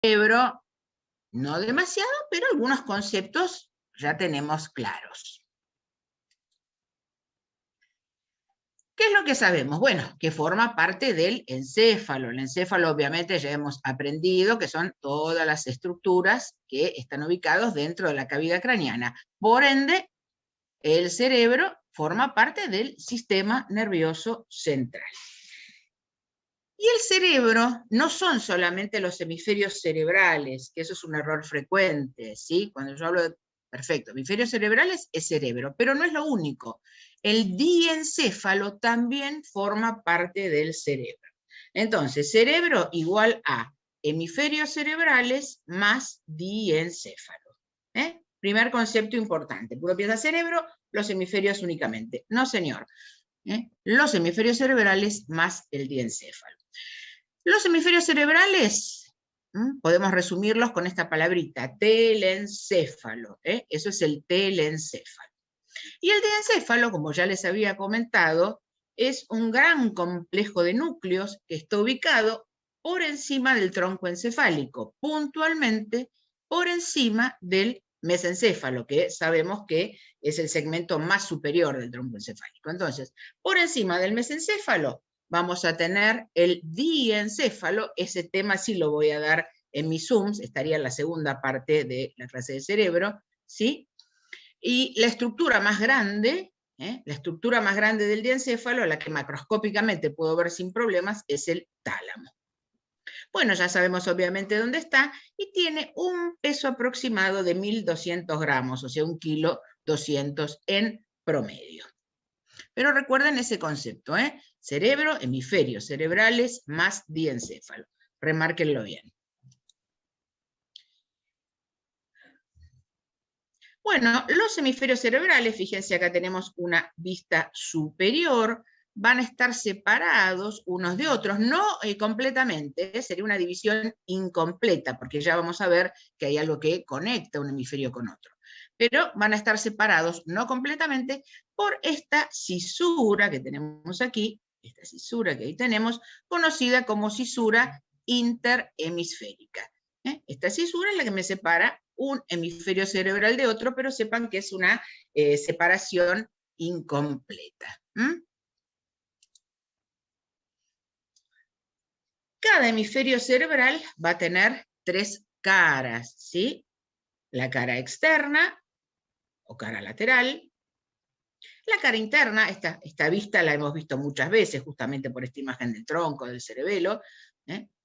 cerebro, no demasiado, pero algunos conceptos ya tenemos claros. ¿Qué es lo que sabemos? Bueno, que forma parte del encéfalo. El encéfalo, obviamente, ya hemos aprendido que son todas las estructuras que están ubicadas dentro de la cavidad craneana. Por ende, el cerebro forma parte del sistema nervioso central. Y el cerebro no son solamente los hemisferios cerebrales, que eso es un error frecuente, ¿sí? Cuando yo hablo de, perfecto, hemisferios cerebrales es cerebro, pero no es lo único. El diencéfalo también forma parte del cerebro. Entonces, cerebro igual a hemisferios cerebrales más diencéfalo. Primer concepto importante. Uno piensa cerebro, los hemisferios únicamente. No, señor. Los hemisferios cerebrales más el diencéfalo. Los hemisferios cerebrales, podemos resumirlos con esta palabrita, telencéfalo, eso es el telencéfalo. Y el diencéfalo, como ya les había comentado, es un gran complejo de núcleos que está ubicado por encima del tronco encefálico, puntualmente por encima del mesencéfalo, que sabemos que es el segmento más superior del tronco encefálico. Entonces, por encima del mesencéfalo vamos a tener el diencéfalo. Ese tema sí lo voy a dar en mis Zooms, estaría en la segunda parte de la clase de cerebro, ¿sí? Y la estructura más grande del diencéfalo, la que macroscópicamente puedo ver sin problemas, es el tálamo. Bueno, ya sabemos obviamente dónde está, y tiene un peso aproximado de 1.200 gramos, o sea, 1,2 kg en promedio. Pero recuerden ese concepto, cerebro, hemisferios cerebrales más diencéfalo. Remárquenlo bien. Bueno, los hemisferios cerebrales, fíjense, acá tenemos una vista superior, van a estar separados unos de otros, no completamente, sería una división incompleta, porque ya vamos a ver que hay algo que conecta un hemisferio con otro. Pero van a estar separados, no completamente, por esta cisura que tenemos aquí, esta cisura que ahí tenemos, conocida como cisura interhemisférica. Esta cisura es la que me separa un hemisferio cerebral de otro, pero sepan que es una separación incompleta. Cada hemisferio cerebral va a tener 3 caras, ¿sí? La cara externa o cara lateral. La cara interna, esta vista la hemos visto muchas veces, justamente por esta imagen del tronco, del cerebelo.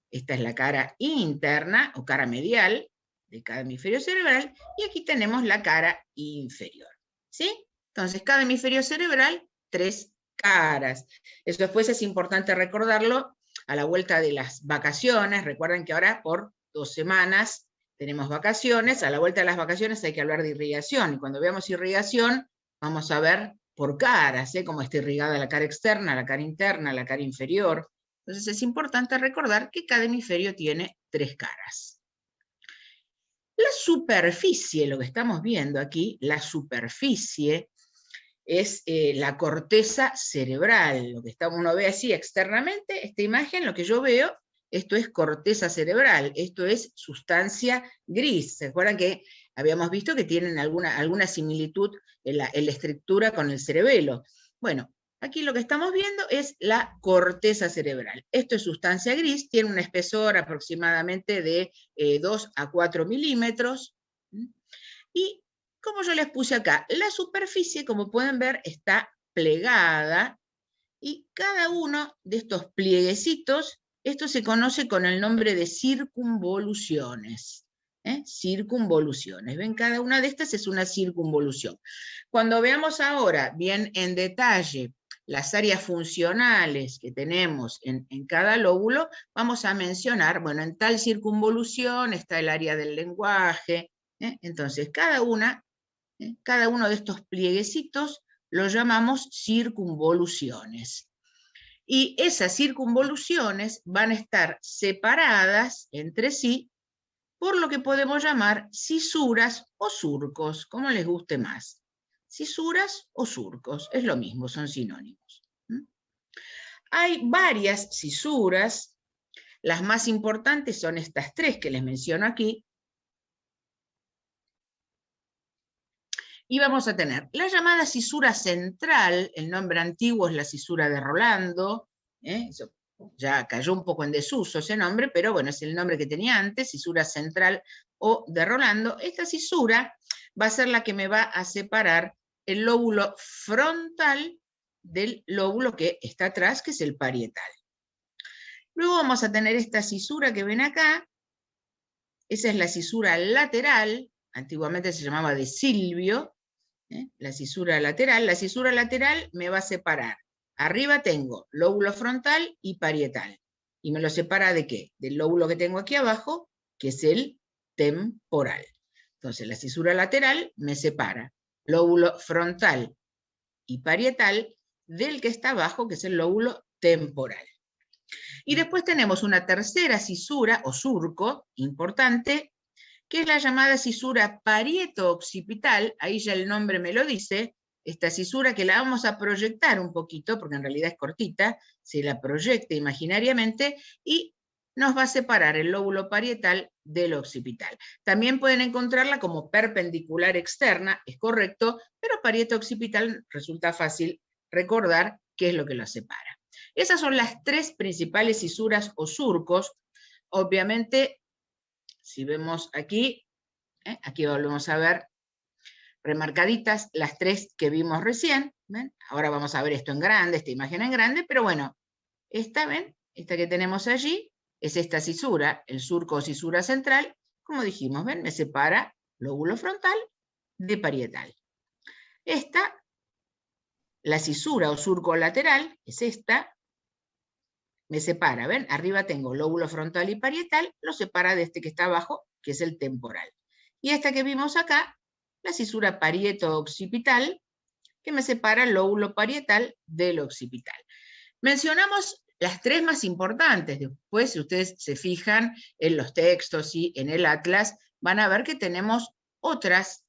Esta es la cara interna o cara medial de cada hemisferio cerebral, y aquí tenemos la cara inferior, ¿sí? Entonces, cada hemisferio cerebral, 3 caras. Eso después es importante recordarlo a la vuelta de las vacaciones. Recuerden que ahora por 2 semanas tenemos vacaciones. A la vuelta de las vacaciones hay que hablar de irrigación, y cuando veamos irrigación vamos a ver por caras, cómo está irrigada la cara externa, la cara interna, la cara inferior. Entonces es importante recordar que cada hemisferio tiene 3 caras. La superficie, lo que estamos viendo aquí, la superficie es la corteza cerebral. Lo que uno ve así externamente, esta imagen, lo que yo veo, esto es corteza cerebral, esto es sustancia gris. ¿Se acuerdan que habíamos visto que tienen alguna similitud en la estructura con el cerebelo? Bueno, aquí lo que estamos viendo es la corteza cerebral. Esto es sustancia gris, tiene un espesor aproximadamente de 2 a 4 milímetros. Y como yo les puse acá, la superficie, como pueden ver, está plegada, y cada uno de estos plieguecitos, esto se conoce con el nombre de circunvoluciones. Circunvoluciones. ¿Ven? Cada una de estas es una circunvolución. Cuando veamos ahora bien en detalle las áreas funcionales que tenemos en cada lóbulo, vamos a mencionar, bueno, en tal circunvolución está el área del lenguaje. Entonces, cada uno de estos plieguecitos lo llamamos circunvoluciones. Y esas circunvoluciones van a estar separadas entre sí por lo que podemos llamar cisuras o surcos, como les guste más. Cisuras o surcos, es lo mismo, son sinónimos. Hay varias cisuras. Las más importantes son estas tres que les menciono aquí. Y vamos a tener la llamada cisura central, el nombre antiguo es la cisura de Rolando, eso ya cayó un poco en desuso ese nombre, pero bueno, es el nombre que tenía antes, cisura central o de Rolando. Esta cisura va a ser la que me va a separar el lóbulo frontal del lóbulo que está atrás, que es el parietal. Luego vamos a tener esta cisura que ven acá, esa es la cisura lateral, antiguamente se llamaba de Silvio, la cisura lateral. La cisura lateral me va a separar. Arriba tengo lóbulo frontal y parietal. ¿Y me lo separa de qué? Del lóbulo que tengo aquí abajo, que es el temporal. Entonces la cisura lateral me separa lóbulo frontal y parietal del que está abajo, que es el lóbulo temporal. Y después tenemos una tercera cisura o surco importante, que es la llamada cisura parieto-occipital, ahí ya el nombre me lo dice, esta cisura que la vamos a proyectar un poquito, porque en realidad es cortita, se la proyecta imaginariamente y nos va a separar el lóbulo parietal del occipital. También pueden encontrarla como perpendicular externa, es correcto, pero parieto-occipital resulta fácil recordar qué es lo que lo separa. Esas son las tres principales cisuras o surcos. Obviamente, si vemos aquí, aquí volvemos a ver remarcaditas las tres que vimos recién. ¿Ven? Ahora vamos a ver esto en grande, esta imagen en grande, pero bueno, esta, ¿ven? Esta que tenemos allí es esta cisura, el surco o cisura central, como dijimos, ¿ven? Me separa lóbulo frontal de parietal. Esta, la cisura o surco lateral, es esta, me separa, ¿ven? Arriba tengo lóbulo frontal y parietal, lo separa de este que está abajo, que es el temporal. Y esta que vimos acá, la cisura parieto-occipital, que me separa el lóbulo parietal del occipital. Mencionamos las tres más importantes. Después, si ustedes se fijan en los textos y en el atlas, van a ver que tenemos otras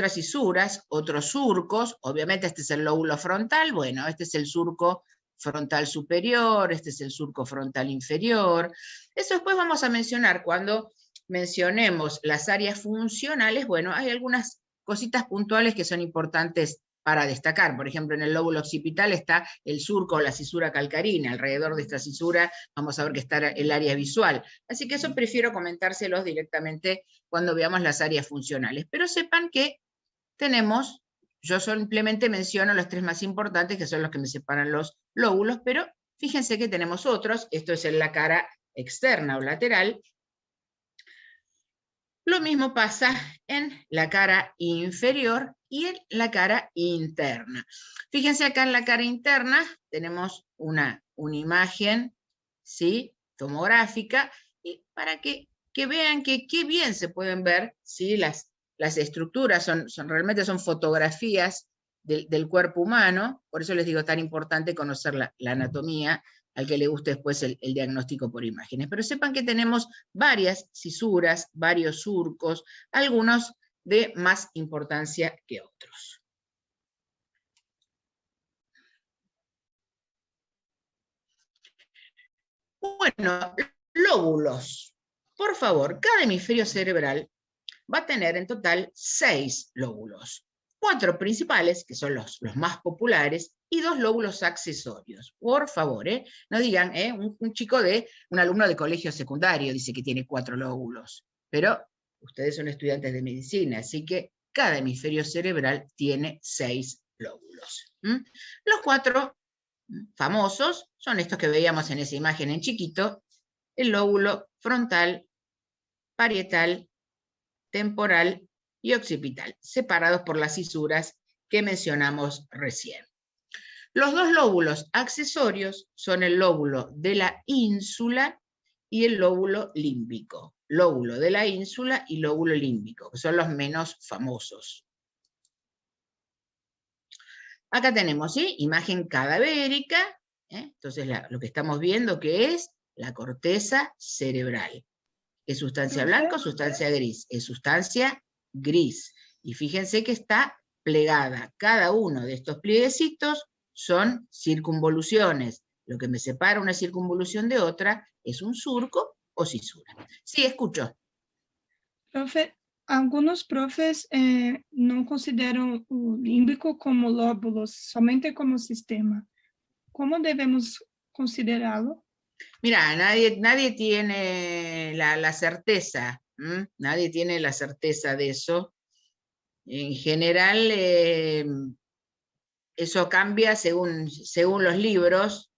cisuras, otros surcos. Obviamente este es el lóbulo frontal, bueno, este es el surco frontal superior, este es el surco frontal inferior. Eso después vamos a mencionar cuando mencionemos las áreas funcionales. Bueno, hay algunas cositas puntuales que son importantes para destacar. Por ejemplo, en el lóbulo occipital está el surco o la cisura calcarina. Alrededor de esta cisura vamos a ver que está el área visual. Así que eso prefiero comentárselos directamente cuando veamos las áreas funcionales. Pero sepan que tenemos, yo simplemente menciono los tres más importantes, que son los que me separan los lóbulos, pero fíjense que tenemos otros. Esto es en la cara externa o lateral. Lo mismo pasa en la cara inferior y en la cara interna. Fíjense acá en la cara interna tenemos una imagen, ¿sí?, tomográfica, y para que vean que qué bien se pueden ver, ¿sí?, las estructuras realmente son fotografías del cuerpo humano. Por eso les digo, tan importante conocer la anatomía, al que le guste después el diagnóstico por imágenes. Pero sepan que tenemos varias cisuras, varios surcos, algunos de más importancia que otros. Bueno, lóbulos. Por favor, cada hemisferio cerebral va a tener en total 6 lóbulos. 4 principales, que son los más populares, y 2 lóbulos accesorios. Por favor, no digan, un alumno de colegio secundario dice que tiene 4 lóbulos, pero ustedes son estudiantes de medicina, así que cada hemisferio cerebral tiene 6 lóbulos. Los 4 famosos son estos que veíamos en esa imagen en chiquito: el lóbulo frontal, parietal, temporal y occipital, separados por las cisuras que mencionamos recién. Los 2 lóbulos accesorios son el lóbulo de la ínsula y el lóbulo límbico. Lóbulo de la ínsula y lóbulo límbico, que son los menos famosos. Acá tenemos, ¿sí?, imagen cadavérica. Entonces lo que estamos viendo que es la corteza cerebral. ¿Es sustancia blanca o sustancia gris? Es sustancia gris. Y fíjense que está plegada. Cada uno de estos plieguecitos son circunvoluciones Lo que me separa una circunvolución de otra es un surco o cisura. Sí, escucho. Profe, algunos profes no consideran o límbico como lóbulos, somente como sistema. ¿Cómo debemos considerarlo? Mira, nadie tiene la certeza, nadie tiene la certeza de eso. En general, eso cambia según los libros.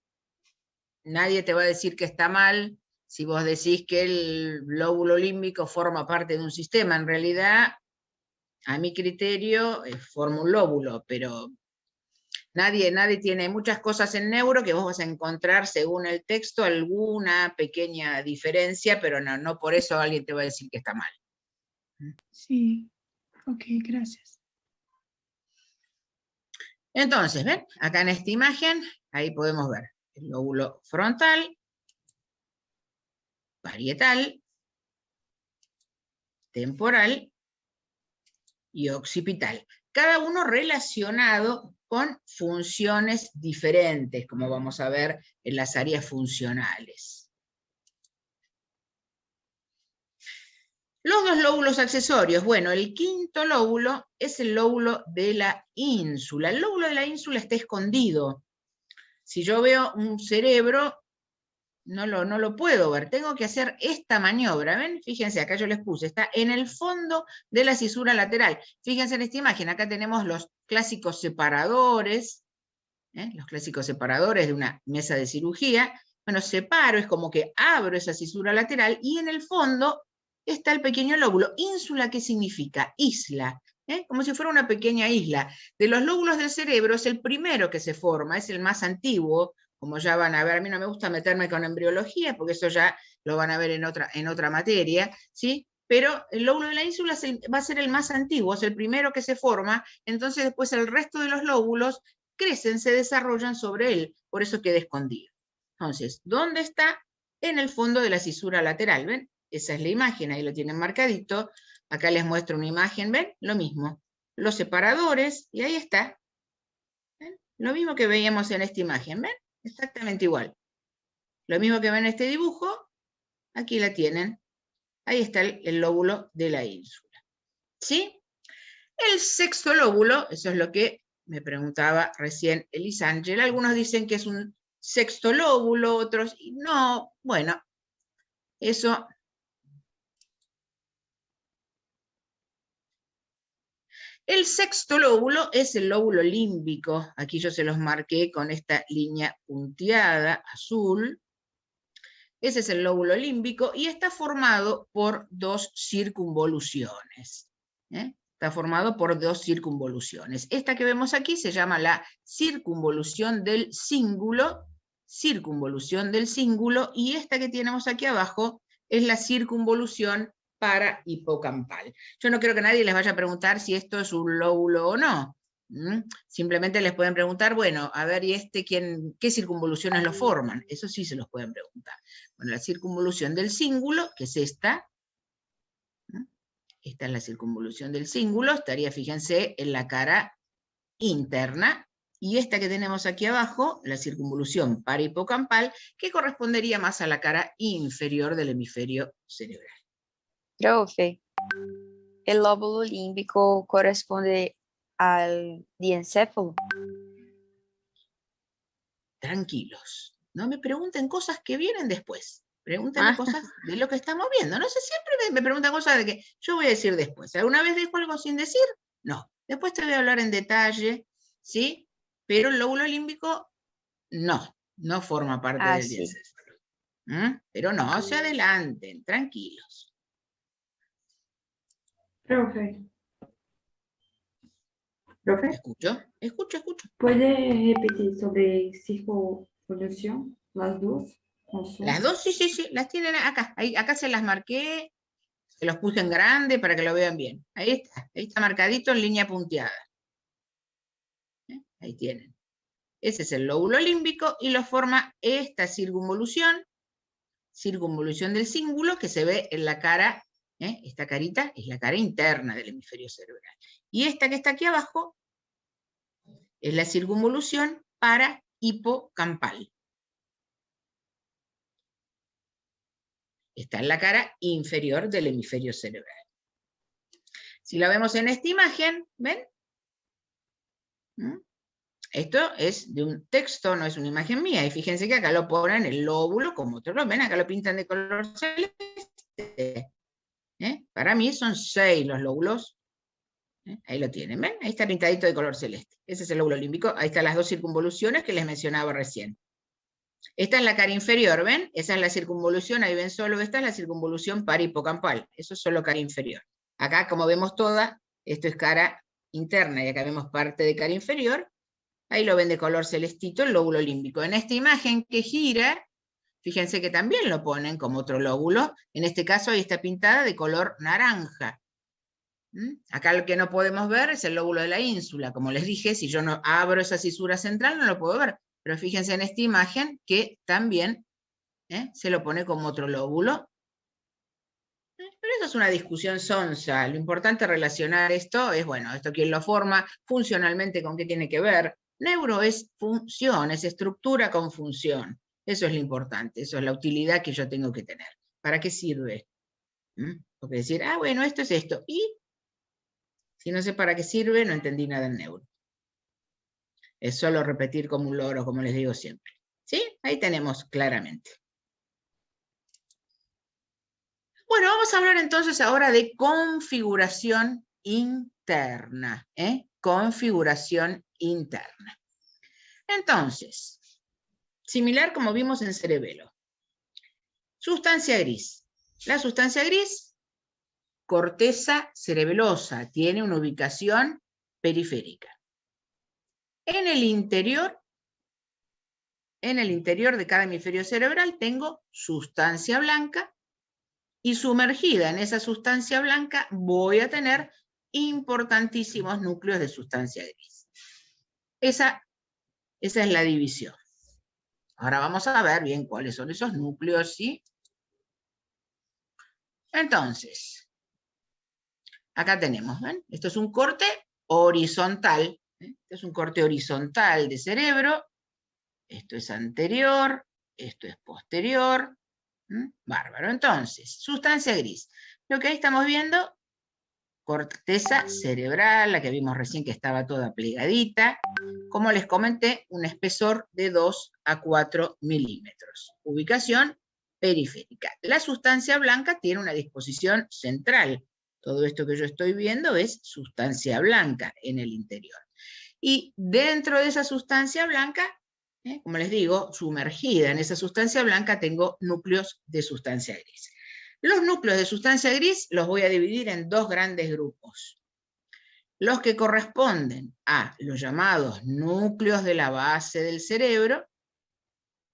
Nadie te va a decir que está mal si vos decís que el lóbulo límbico forma parte de un sistema. En realidad, a mi criterio, forma un lóbulo, pero nadie tiene muchas cosas en neuro que vos vas a encontrar según el texto alguna pequeña diferencia, pero no por eso alguien te va a decir que está mal. Sí, ok, gracias. Entonces, ¿ven? Acá en esta imagen, ahí podemos ver el lóbulo frontal, parietal, temporal y occipital. Cada uno relacionado con funciones diferentes, como vamos a ver en las áreas funcionales. Los dos lóbulos accesorios. Bueno, el quinto lóbulo es el lóbulo de la ínsula. El lóbulo de la ínsula está escondido. Si yo veo un cerebro, no lo puedo ver. Tengo que hacer esta maniobra. ¿Ven? Fíjense, acá yo les puse. Está en el fondo de la cisura lateral. Fíjense en esta imagen. Acá tenemos los clásicos separadores. Los clásicos separadores de una mesa de cirugía. Bueno, separo, es como que abro esa cisura lateral y en el fondo está el pequeño lóbulo. Ínsula, ¿qué significa? Isla, como si fuera una pequeña isla. De los lóbulos del cerebro es el primero que se forma, es el más antiguo, como ya van a ver. A mí no me gusta meterme con embriología, porque eso ya lo van a ver en otra materia, ¿sí? Pero el lóbulo de la ínsula va a ser el más antiguo, es el primero que se forma, entonces después el resto de los lóbulos crecen, se desarrollan sobre él, por eso queda escondido. Entonces, ¿dónde está? En el fondo de la cisura lateral, ¿ven? Esa es la imagen, ahí lo tienen marcadito. Acá les muestro una imagen, ¿ven? Lo mismo. Los separadores, y ahí está. ¿Ven? Lo mismo que veíamos en esta imagen, ¿ven? Exactamente igual. Lo mismo que ven en este dibujo, aquí la tienen. Ahí está el lóbulo de la ínsula. ¿Sí? El sexto lóbulo, eso es lo que me preguntaba recién Elisángel. Algunos dicen que es un sexto lóbulo, otros no. Bueno, eso. El sexto lóbulo es el lóbulo límbico. Aquí yo se los marqué con esta línea punteada, azul. Ese es el lóbulo límbico y está formado por dos circunvoluciones. Está formado por dos circunvoluciones. Esta que vemos aquí se llama la circunvolución del cíngulo, y esta que tenemos aquí abajo es la circunvolución para hipocampal. Yo no quiero que nadie les vaya a preguntar si esto es un lóbulo o no. Simplemente les pueden preguntar, bueno, a ver, ¿y qué circunvoluciones lo forman? Eso sí se los pueden preguntar. Bueno, la circunvolución del cíngulo, que es esta. Esta es la circunvolución del cíngulo, estaría, fíjense, en la cara interna. Y esta que tenemos aquí abajo, la circunvolución parahipocampal, que correspondería más a la cara inferior del hemisferio cerebral. Profe, el lóbulo límbico corresponde al diencéfalo. Tranquilos, no me pregunten cosas que vienen después. Pregúntenme cosas de lo que estamos viendo. No sé, siempre me preguntan cosas de que yo voy a decir después. ¿Alguna vez dejo algo sin decir? No. Después te voy a hablar en detalle, ¿sí? Pero el lóbulo límbico no forma parte del diencéfalo. Pero no se adelanten, tranquilos. Profe. Escucho. ¿Puede repetir sobre circunvolución? Las dos. Las dos, sí, las tienen acá. Acá se las marqué, se los puse en grande para que lo vean bien. Ahí está marcadito en línea punteada. Ahí tienen. Ese es el lóbulo límbico y lo forma esta circunvolución del cíngulo que se ve en la cara. Esta carita es la cara interna del hemisferio cerebral. Y esta que está aquí abajo es la circunvolución para hipocampal. está en la cara inferior del hemisferio cerebral. Si la vemos en esta imagen, ¿ven? Esto es de un texto, no es una imagen mía, y fíjense que acá lo ponen el lóbulo como otro, ¿ven? Acá lo pintan de color celeste. Para mí son 6 los lóbulos. Ahí lo tienen, ¿ven? Ahí está pintadito de color celeste. Ese es el lóbulo límbico. Ahí están las 2 circunvoluciones que les mencionaba recién. Esta es la cara inferior, ¿ven? Esa es la circunvolución, ahí ven solo, esta es la circunvolución parahipocampal. Eso es solo cara inferior. Acá, como vemos toda, esto es cara interna, y acá vemos parte de cara inferior. Ahí lo ven de color celestito, el lóbulo límbico. En esta imagen que gira, fíjense que también lo ponen como otro lóbulo. En este caso ahí está pintada de color naranja. Acá lo que no podemos ver es el lóbulo de la ínsula. Como les dije, si yo no abro esa cisura central, no lo puedo ver. Pero fíjense en esta imagen que también se lo pone como otro lóbulo. Pero eso es una discusión sonsa. Lo importante es relacionar esto es, bueno, esto quién lo forma, funcionalmente con qué tiene que ver. Neuro es función, es estructura con función. Eso es lo importante, eso es la utilidad que yo tengo que tener. ¿Para qué sirve? Porque decir, bueno, esto es esto. Y si no sé para qué sirve, no entendí nada en neuro. Es solo repetir como un loro, como les digo siempre. ¿Sí? Ahí tenemos claramente. Bueno, vamos a hablar entonces ahora de configuración interna. Configuración interna. Entonces, similar como vimos en cerebelo. Sustancia gris. La sustancia gris, corteza cerebelosa, tiene una ubicación periférica. En el interior de cada hemisferio cerebral tengo sustancia blanca, y sumergida en esa sustancia blanca voy a tener importantísimos núcleos de sustancia gris. Esa es la división. Ahora vamos a ver bien cuáles son esos núcleos, ¿sí? Entonces, acá tenemos, ¿ven? Esto es un corte horizontal. Esto es un corte horizontal de cerebro. Esto es anterior, esto es posterior. Bárbaro. Entonces, sustancia gris. Lo que ahí estamos viendo, corteza cerebral, la que vimos recién que estaba toda plegadita. Como les comenté, un espesor de 2 a 4 milímetros. Ubicación periférica. La sustancia blanca tiene una disposición central. Todo esto que yo estoy viendo es sustancia blanca en el interior. Y dentro de esa sustancia blanca, como les digo, sumergida en esa sustancia blanca, tengo núcleos de sustancia gris. Los núcleos de sustancia gris los voy a dividir en 2 grandes grupos. Los que corresponden a los llamados núcleos de la base del cerebro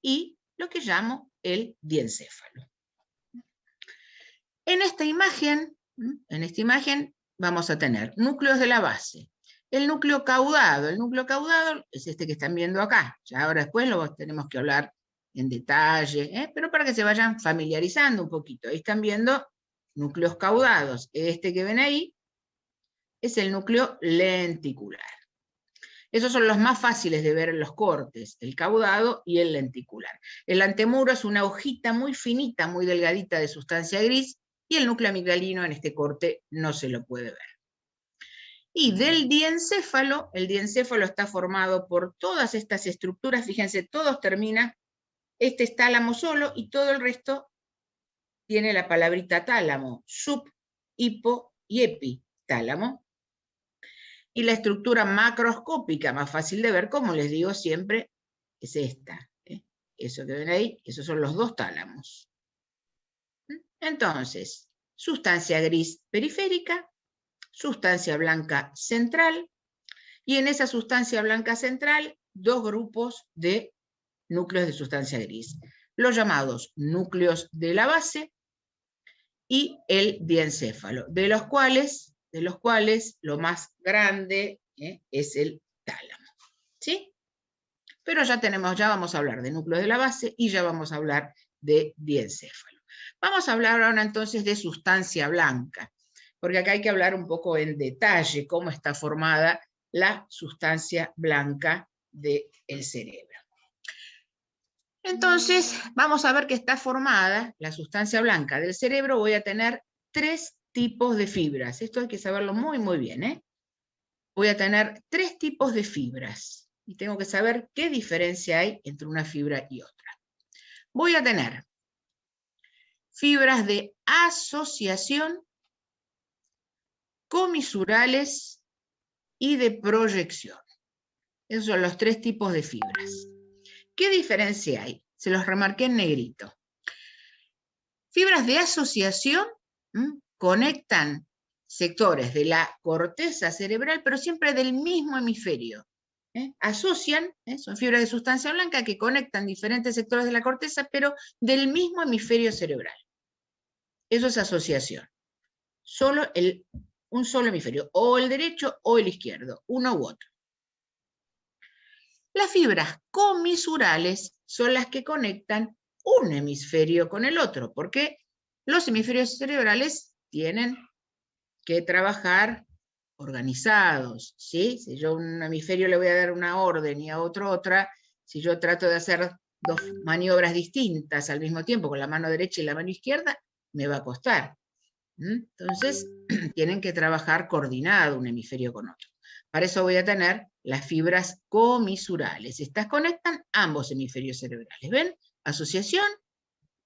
y lo que llamo el diencéfalo. En esta imagen vamos a tener núcleos de la base. El núcleo caudado es este que están viendo acá. Ya ahora después lo tenemos que hablar en detalle, pero para que se vayan familiarizando un poquito. Ahí están viendo núcleos caudados. Este que ven ahí es el núcleo lenticular. Esos son los más fáciles de ver en los cortes, el caudado y el lenticular. El antemuro es una hojita muy finita, muy delgadita de sustancia gris, y el núcleo amigdalino en este corte no se lo puede ver. Y del diencéfalo, el diencéfalo está formado por todas estas estructuras, fíjense, todos terminan, este es tálamo solo, y todo el resto tiene la palabrita tálamo, sub, hipo y epitálamo. Y la estructura macroscópica, más fácil de ver, como les digo siempre, es esta. Eso que ven ahí, esos son los 2 tálamos. Entonces, sustancia gris periférica, sustancia blanca central, y en esa sustancia blanca central, 2 grupos de núcleos de sustancia gris. Los llamados núcleos de la base y el diencéfalo, de los cuales lo más grande es el tálamo. ¿Sí? Pero ya vamos a hablar de núcleos de la base y ya vamos a hablar de diencéfalo. Vamos a hablar ahora entonces de sustancia blanca, porque acá hay que hablar un poco en detalle cómo está formada la sustancia blanca del cerebro. Entonces, vamos a ver que está formada la sustancia blanca del cerebro. Voy a tener 3 tipos de fibras. Esto hay que saberlo muy, muy bien, ¿eh? Voy a tener 3 tipos de fibras. Y tengo que saber qué diferencia hay entre una fibra y otra. Voy a tener fibras de asociación, comisurales y de proyección. Esos son los 3 tipos de fibras. ¿Qué diferencia hay? Se los remarqué en negrito. Fibras de asociación conectan sectores de la corteza cerebral, pero siempre del mismo hemisferio. Asocian, son fibras de sustancia blanca que conectan diferentes sectores de la corteza, pero del mismo hemisferio cerebral. Eso es asociación. Un solo hemisferio, o el derecho o el izquierdo, uno u otro. Las fibras comisurales son las que conectan un hemisferio con el otro, porque los hemisferios cerebrales tienen que trabajar organizados, ¿sí? Si yo a un hemisferio le voy a dar una orden y a otro otra, si yo trato de hacer 2 maniobras distintas al mismo tiempo con la mano derecha y la mano izquierda, me va a costar. Entonces, tienen que trabajar coordinado un hemisferio con otro. Para eso voy a tener las fibras comisurales. Estas conectan ambos hemisferios cerebrales. ¿Ven? Asociación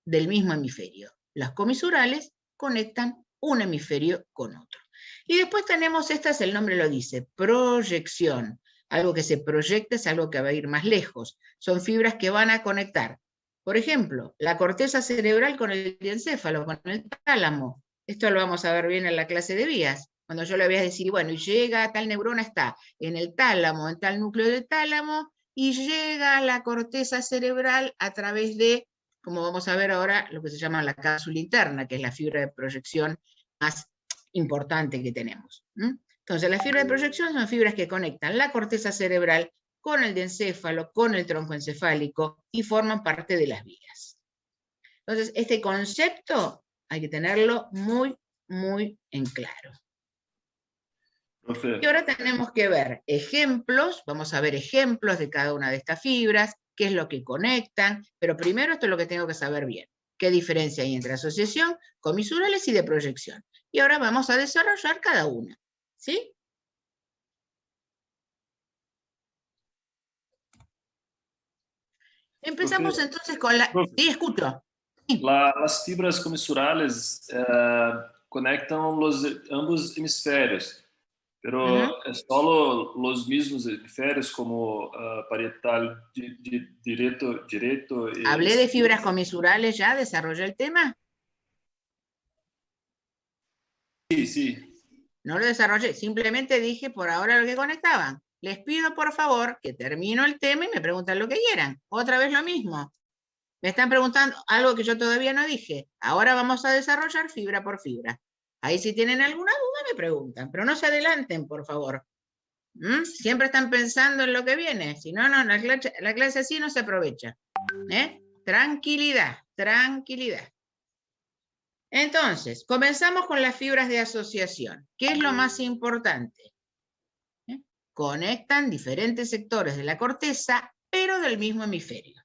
del mismo hemisferio. Las comisurales conectan un hemisferio con otro. Y después tenemos, estas, el nombre lo dice, proyección. Algo que se proyecta es algo que va a ir más lejos. Son fibras que van a conectar, por ejemplo, la corteza cerebral con el diencéfalo, con el tálamo. Esto lo vamos a ver bien en la clase de vías. Cuando yo le voy a decir, bueno, y llega, tal neurona está en el tálamo, en tal núcleo del tálamo, y llega a la corteza cerebral a través de, como vamos a ver ahora, lo que se llama la cápsula interna, que es la fibra de proyección más importante que tenemos. Entonces, las fibras de proyección son fibras que conectan la corteza cerebral con el diencéfalo, con el tronco encefálico, y forman parte de las vías. Entonces, este concepto hay que tenerlo muy, muy en claro. Profe. Y ahora tenemos que ver ejemplos, vamos a ver ejemplos de cada una de estas fibras, qué es lo que conectan, pero primero esto es lo que tengo que saber bien. ¿Qué diferencia hay entre asociación, comisurales y de proyección? Y ahora vamos a desarrollar cada una, ¿sí? Empezamos Profe, entonces con la... profe. Sí, escucho. Las fibras comisurales conectan ambos hemisférios, pero es solo los mismos hemisférios como parietal directo. ¿Hablé de fibras comisurales ya? ¿Desarrollé el tema? Sí, sí. No lo desarrollé, simplemente dije por ahora lo que conectaban. Les pido por favor que termino el tema y me preguntan lo que quieran. Otra vez lo mismo. Me están preguntando algo que yo todavía no dije. Ahora vamos a desarrollar fibra por fibra. Ahí si tienen alguna duda me preguntan, pero no se adelanten, por favor. Siempre están pensando en lo que viene. Si no, la clase así no se aprovecha. Tranquilidad, tranquilidad. Entonces, comenzamos con las fibras de asociación. ¿Qué es lo más importante? Conectan diferentes sectores de la corteza, pero del mismo hemisferio.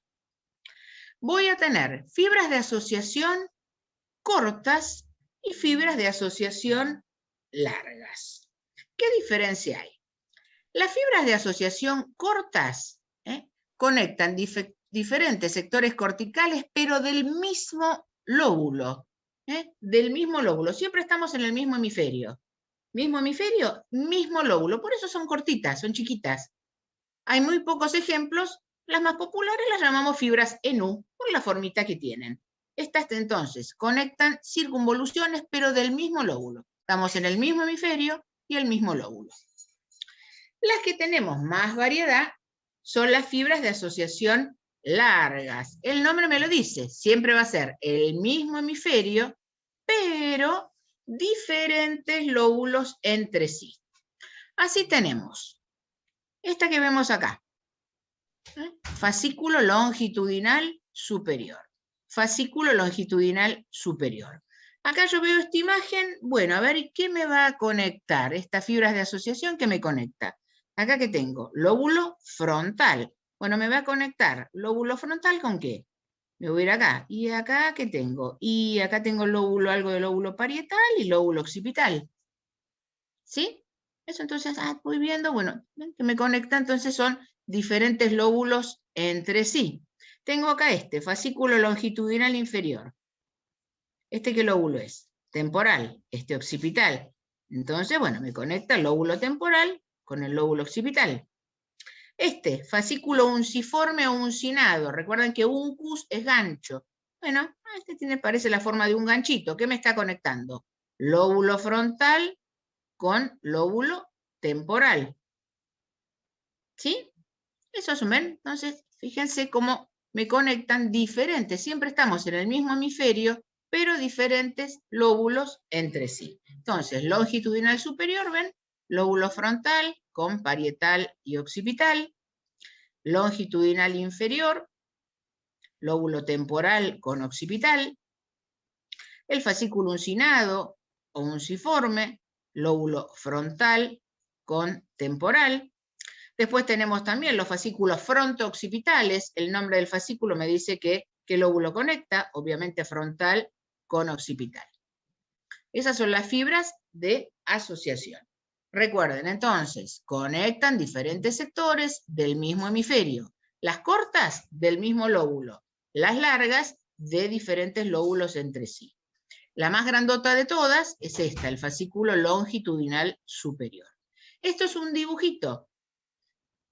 Voy a tener fibras de asociación cortas y fibras de asociación largas. ¿Qué diferencia hay? Las fibras de asociación cortas conectan diferentes sectores corticales, pero del mismo lóbulo. Del mismo lóbulo. Siempre estamos en el mismo hemisferio. Mismo hemisferio, mismo lóbulo. Por eso son cortitas, son chiquitas. Hay muy pocos ejemplos. Las más populares las llamamos fibras en U, por la formita que tienen. Estas entonces conectan circunvoluciones, pero del mismo lóbulo. Estamos en el mismo hemisferio y el mismo lóbulo. Las que tenemos más variedad son las fibras de asociación largas. El nombre me lo dice, siempre va a ser el mismo hemisferio, pero diferentes lóbulos entre sí. Así tenemos esta que vemos acá. Fascículo longitudinal superior. Fascículo longitudinal superior. Acá yo veo esta imagen, bueno, a ver, ¿qué me va a conectar? Estas fibras de asociación, ¿qué me conecta? Acá que tengo, lóbulo frontal. Bueno, me va a conectar lóbulo frontal ¿con qué? Me voy a ir acá. ¿Y acá qué tengo? Y acá tengo lóbulo, algo de lóbulo parietal y lóbulo occipital. ¿Sí? Eso entonces, voy viendo, bueno, que me conecta, entonces son diferentes lóbulos entre sí. Tengo acá este, fascículo longitudinal inferior. ¿Este qué lóbulo es? Temporal, este occipital. Entonces, bueno, me conecta el lóbulo temporal con el lóbulo occipital. Este, fascículo unciforme o uncinado. Recuerden que uncus es gancho. Bueno, este parece la forma de un ganchito. ¿Qué me está conectando? Lóbulo frontal con lóbulo temporal. ¿Sí? Eso asumen. Entonces, fíjense cómo me conectan diferentes. Siempre estamos en el mismo hemisferio, pero diferentes lóbulos entre sí. Entonces, longitudinal superior, ¿ven? Lóbulo frontal con parietal y occipital. Longitudinal inferior, lóbulo temporal con occipital. El fascículo uncinado o unciforme, lóbulo frontal con temporal. Después tenemos también los fascículos fronto-occipitales. El nombre del fascículo me dice qué lóbulo conecta, obviamente frontal con occipital. Esas son las fibras de asociación. Recuerden, entonces, conectan diferentes sectores del mismo hemisferio. Las cortas, del mismo lóbulo. Las largas, de diferentes lóbulos entre sí. La más grandota de todas es esta, el fascículo longitudinal superior. Esto es un dibujito.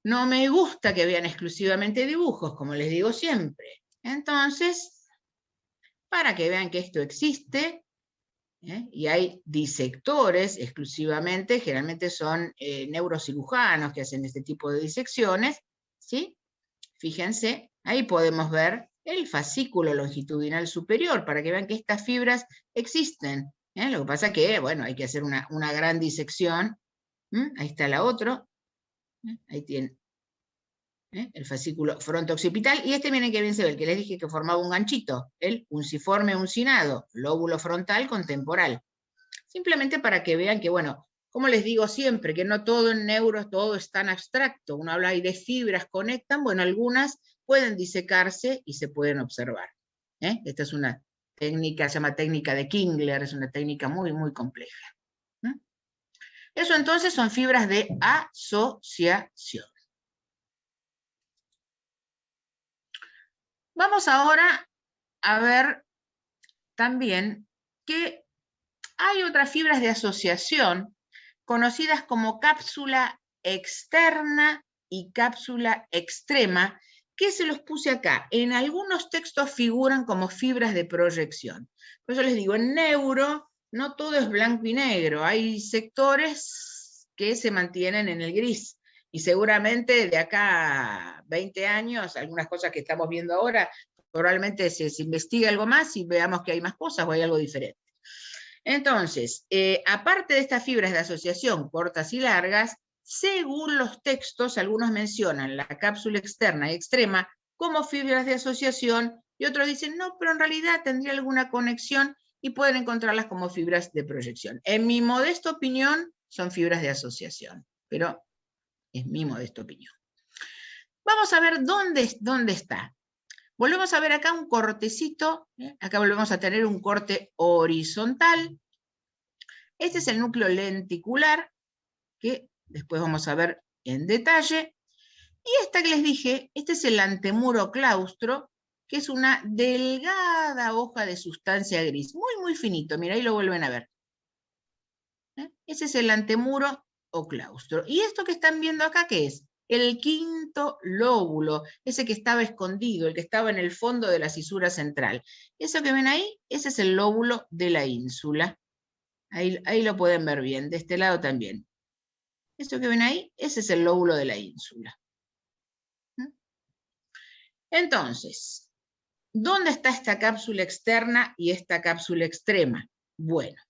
No me gusta que vean exclusivamente dibujos, como les digo siempre. Entonces, para que vean que esto existe, y hay disectores exclusivamente, generalmente son neurocirujanos que hacen este tipo de disecciones, ¿sí? Fíjense, ahí podemos ver el fascículo longitudinal superior, para que vean que estas fibras existen. Lo que pasa es que, bueno, hay que hacer una gran disección. Ahí está la otra. Ahí tiene el fascículo fronto-occipital, y miren que bien se ve, el que les dije que formaba un ganchito, el unciforme uncinado, lóbulo frontal con temporal. Simplemente para que vean que, bueno, como les digo siempre, que no todo en neuro, todo es tan abstracto. Uno habla ahí de fibras, conectan, bueno, algunas pueden disecarse y se pueden observar. Esta es una técnica, se llama técnica de Kingler, es una técnica muy, muy compleja. Eso entonces son fibras de asociación. Vamos ahora a ver también que hay otras fibras de asociación conocidas como cápsula externa y cápsula extrema, que se los puse acá. En algunos textos figuran como fibras de proyección. Por eso les digo, en neuro no todo es blanco y negro, hay sectores que se mantienen en el gris. Y seguramente de acá a 20 años, algunas cosas que estamos viendo ahora, probablemente se investigue algo más y veamos que hay más cosas o hay algo diferente. Entonces, aparte de estas fibras de asociación cortas y largas, según los textos, algunos mencionan la cápsula externa y extrema como fibras de asociación, y otros dicen, no, pero en realidad tendría alguna conexión y pueden encontrarlas como fibras de proyección. En mi modesta opinión, son fibras de asociación, pero es mi modesta opinión. Vamos a ver dónde está. Volvemos a ver acá un cortecito, acá volvemos a tener un corte horizontal. Este es el núcleo lenticular, que después vamos a ver en detalle. Y esta que les dije, este es el antemuro claustro, que es una delgada hoja de sustancia gris, muy, muy finito. Mira, ahí lo vuelven a ver. Ese es el antemuro o claustro. ¿Y esto que están viendo acá qué es? El quinto lóbulo, ese que estaba escondido, el que estaba en el fondo de la cisura central. Eso que ven ahí, ese es el lóbulo de la ínsula. Ahí lo pueden ver bien, de este lado también. Eso que ven ahí, ese es el lóbulo de la ínsula. Entonces, ¿dónde está esta cápsula externa y esta cápsula extrema? Bueno,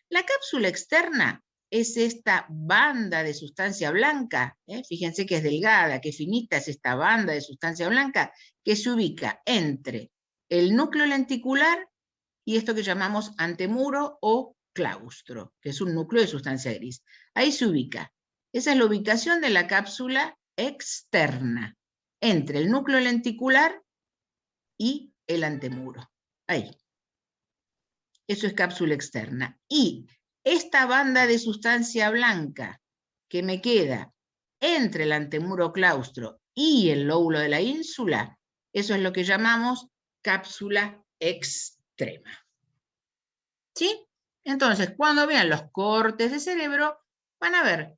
la cápsula externa es esta banda de sustancia blanca, fíjense que es delgada, que finita es esta banda de sustancia blanca, que se ubica entre el núcleo lenticular y esto que llamamos antemuro o claustro, que es un núcleo de sustancia gris. Ahí se ubica. Esa es la ubicación de la cápsula externa. entre el núcleo lenticular y el antemuro. Ahí. Eso es cápsula externa. Y esta banda de sustancia blanca que me queda entre el antemuro claustro y el lóbulo de la ínsula, eso es lo que llamamos cápsula extrema. ¿Sí? Entonces, cuando vean los cortes de cerebro, van a ver,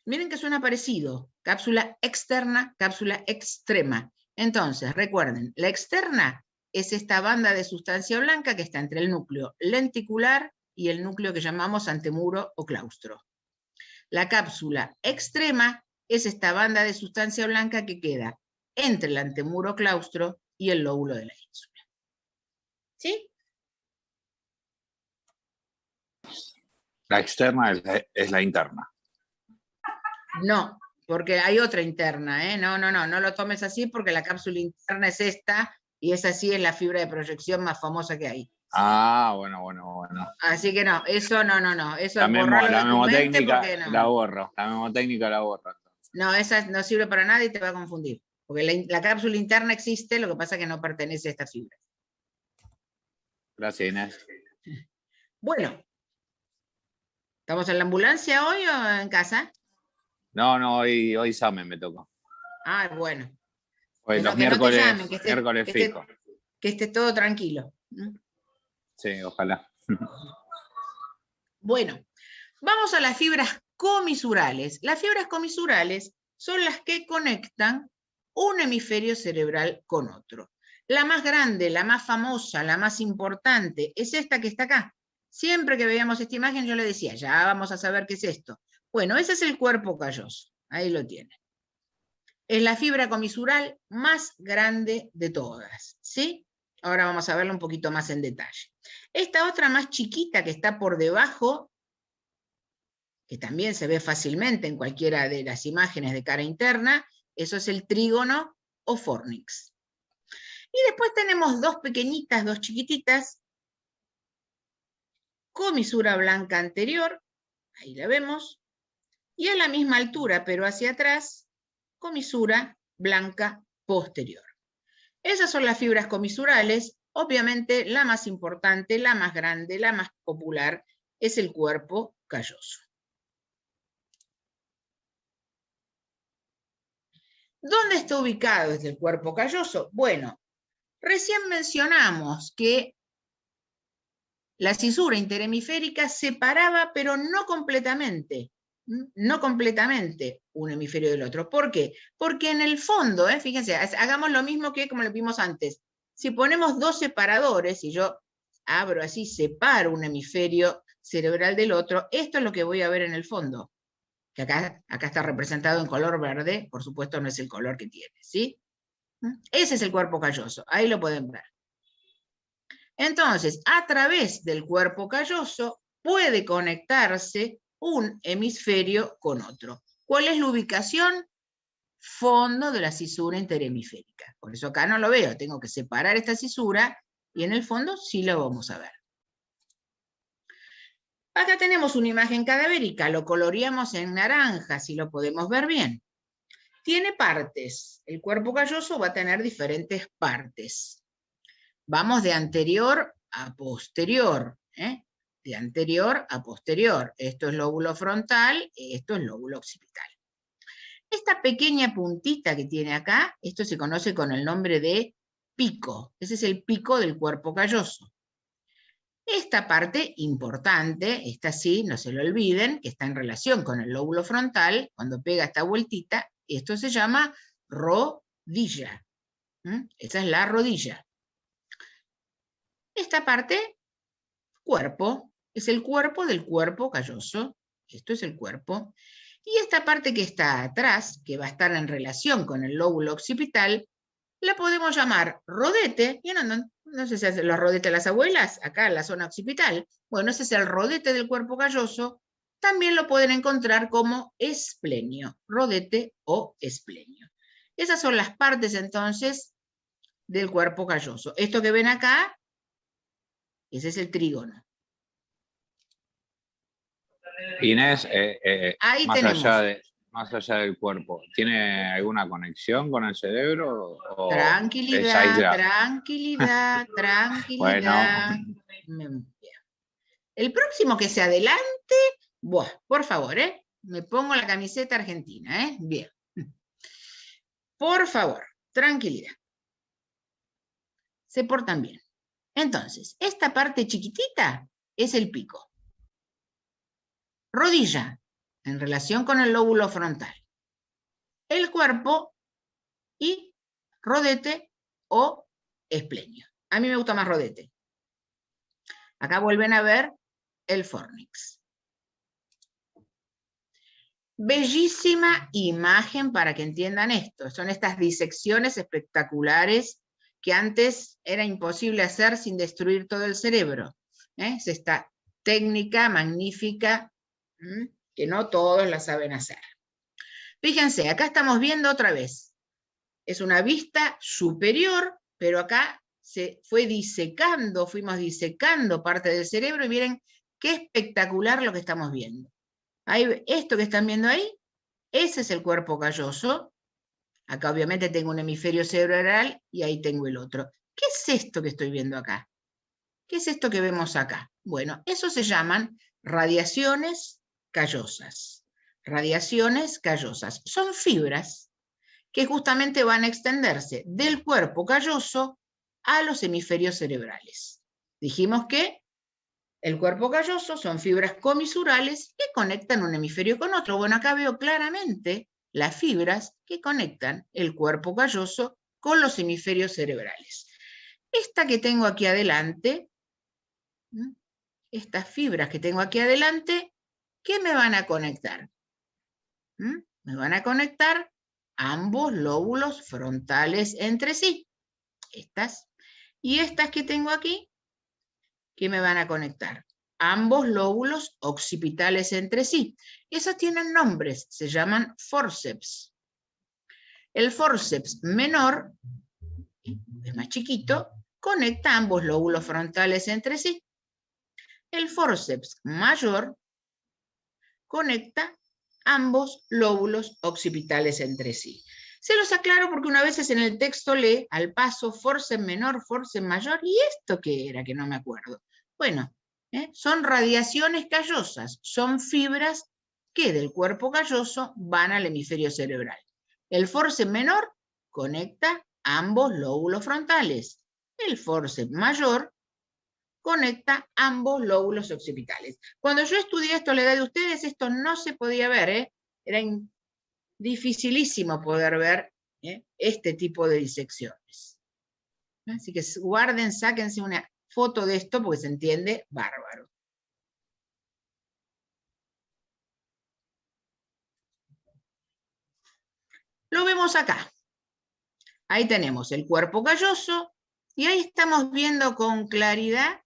miren que suena parecido, cápsula externa, cápsula extrema. Entonces, recuerden, la externa es esta banda de sustancia blanca que está entre el núcleo lenticular y el núcleo que llamamos antemuro o claustro. La cápsula extrema es esta banda de sustancia blanca que queda entre el antemuro claustro y el lóbulo de la ínsula. ¿Sí? La externa es la interna. No, porque hay otra interna, ¿eh? No lo tomes así porque la cápsula interna es esta y esa sí es la fibra de proyección más famosa que hay. Ah, bueno. Así que no, eso no. Eso La borralo de tu mente memotécnica porque no. la borro. La memotécnica la borro. No, esa no sirve para nada y te va a confundir. Porque la cápsula interna existe, lo que pasa es que no pertenece a esta fibra. Gracias, Inés. Bueno. ¿Estamos en la ambulancia hoy o en casa? No, hoy examen me tocó. Ah, bueno. Hoy los Que no te miércoles, llamen, miércoles fijo. Que esté todo tranquilo. Sí, ojalá. Bueno, vamos a las fibras comisurales. Las fibras comisurales son las que conectan un hemisferio cerebral con otro. La más grande, la más famosa, la más importante, es esta que está acá. Siempre que veíamos esta imagen yo le decía, ya vamos a saber qué es esto. Bueno, ese es el cuerpo calloso. Ahí lo tiene. Es la fibra comisural más grande de todas, ¿sí? Ahora vamos a verla un poquito más en detalle. Esta otra más chiquita que está por debajo, que también se ve fácilmente en cualquiera de las imágenes de cara interna, eso es el trígono o fornix. Y después tenemos dos pequeñitas, dos chiquititas, comisura blanca anterior, ahí la vemos, y a la misma altura, pero hacia atrás, comisura blanca posterior. Esas son las fibras comisurales. Obviamente la más importante, la más grande, la más popular, es el cuerpo calloso. ¿Dónde está ubicado el cuerpo calloso? Bueno, recién mencionamos que la cisura interhemisférica separaba, pero no completamente un hemisferio del otro. ¿Por qué? Porque en el fondo, fíjense, hagamos lo mismo que como lo vimos antes. Si ponemos dos separadores, y yo abro así, separo un hemisferio cerebral del otro, esto es lo que voy a ver en el fondo. Que acá está representado en color verde, por supuesto no es el color que tiene, ¿sí? Ese es el cuerpo calloso, ahí lo pueden ver. Entonces, a través del cuerpo calloso puede conectarse un hemisferio con otro. ¿Cuál es la ubicación? Fondo de la cisura interhemisférica. Por eso acá no lo veo, tengo que separar esta cisura y en el fondo sí lo vamos a ver. Acá tenemos una imagen cadavérica, lo coloreamos en naranja, si lo podemos ver bien. Tiene partes, el cuerpo calloso va a tener diferentes partes. Vamos de anterior a posterior, de anterior a posterior. Esto es lóbulo frontal, esto es lóbulo occipital. Esta pequeña puntita que tiene acá, esto se conoce con el nombre de pico. Ese es el pico del cuerpo calloso. Esta parte importante, esta sí, no se lo olviden, que está en relación con el lóbulo frontal, cuando pega esta vueltita, esto se llama rodilla. Esa es la rodilla. Esta parte, cuerpo, es el cuerpo del cuerpo calloso. Esto es el cuerpo. Y esta parte que está atrás, que va a estar en relación con el lóbulo occipital, la podemos llamar rodete. No sé si hacen los rodetes de las abuelas, acá en la zona occipital. Bueno, ese es el rodete del cuerpo calloso. También lo pueden encontrar como esplenio, rodete o esplenio. Esas son las partes entonces del cuerpo calloso. Esto que ven acá, ese es el trígono. Inés, Ahí más tenemos. allá más allá del cuerpo, ¿tiene alguna conexión con el cerebro? ¿O es Tranquilidad, aislado? tranquilidad, tranquilidad. Bueno. Bien. El próximo que se adelante, buah, por favor, me pongo la camiseta argentina, bien. Por favor, tranquilidad. Se portan bien. Entonces, esta parte chiquitita es el pico. Rodilla, en relación con el lóbulo frontal. El cuerpo y rodete o esplenio. A mí me gusta más rodete. Acá vuelven a ver el fornix. Bellísima imagen para que entiendan esto. Son estas disecciones espectaculares que antes era imposible hacer sin destruir todo el cerebro. Es esta técnica magnífica que no todos la saben hacer. Fíjense, acá estamos viendo otra vez. Es una vista superior, pero acá se fue disecando, fuimos disecando parte del cerebro y miren qué espectacular lo que estamos viendo. Ahí, esto que están viendo ahí, ese es el cuerpo calloso. Acá obviamente tengo un hemisferio cerebral y ahí tengo el otro. ¿Qué es esto que estoy viendo acá? ¿Qué es esto que vemos acá? Bueno, eso se llaman radiaciones callosas. Radiaciones callosas. Son fibras que justamente van a extenderse del cuerpo calloso a los hemisferios cerebrales. Dijimos que el cuerpo calloso son fibras comisurales que conectan un hemisferio con otro. Bueno, acá veo claramente las fibras que conectan el cuerpo calloso con los hemisferios cerebrales. Esta que tengo aquí adelante, estas fibras que tengo aquí adelante, ¿qué me van a conectar? Me van a conectar ambos lóbulos frontales entre sí. Estas. Y estas que tengo aquí, ¿qué me van a conectar? Ambos lóbulos occipitales entre sí. Esos tienen nombres, se llaman forceps. El forceps menor, es más chiquito, conecta ambos lóbulos frontales entre sí. El forceps mayor conecta ambos lóbulos occipitales entre sí. Se los aclaro porque una vez en el texto lee al paso forceps menor, forceps mayor, ¿y esto qué era? Que no me acuerdo. Bueno, son radiaciones callosas, son fibras que del cuerpo calloso van al hemisferio cerebral. El forceps menor conecta ambos lóbulos frontales. El forceps mayor conecta ambos lóbulos occipitales. Cuando yo estudié esto a la edad de ustedes, esto no se podía ver, era dificilísimo poder ver este tipo de disecciones. Así que guarden, sáquense una foto de esto porque se entiende bárbaro. Lo vemos acá. Ahí tenemos el cuerpo calloso y ahí estamos viendo con claridad,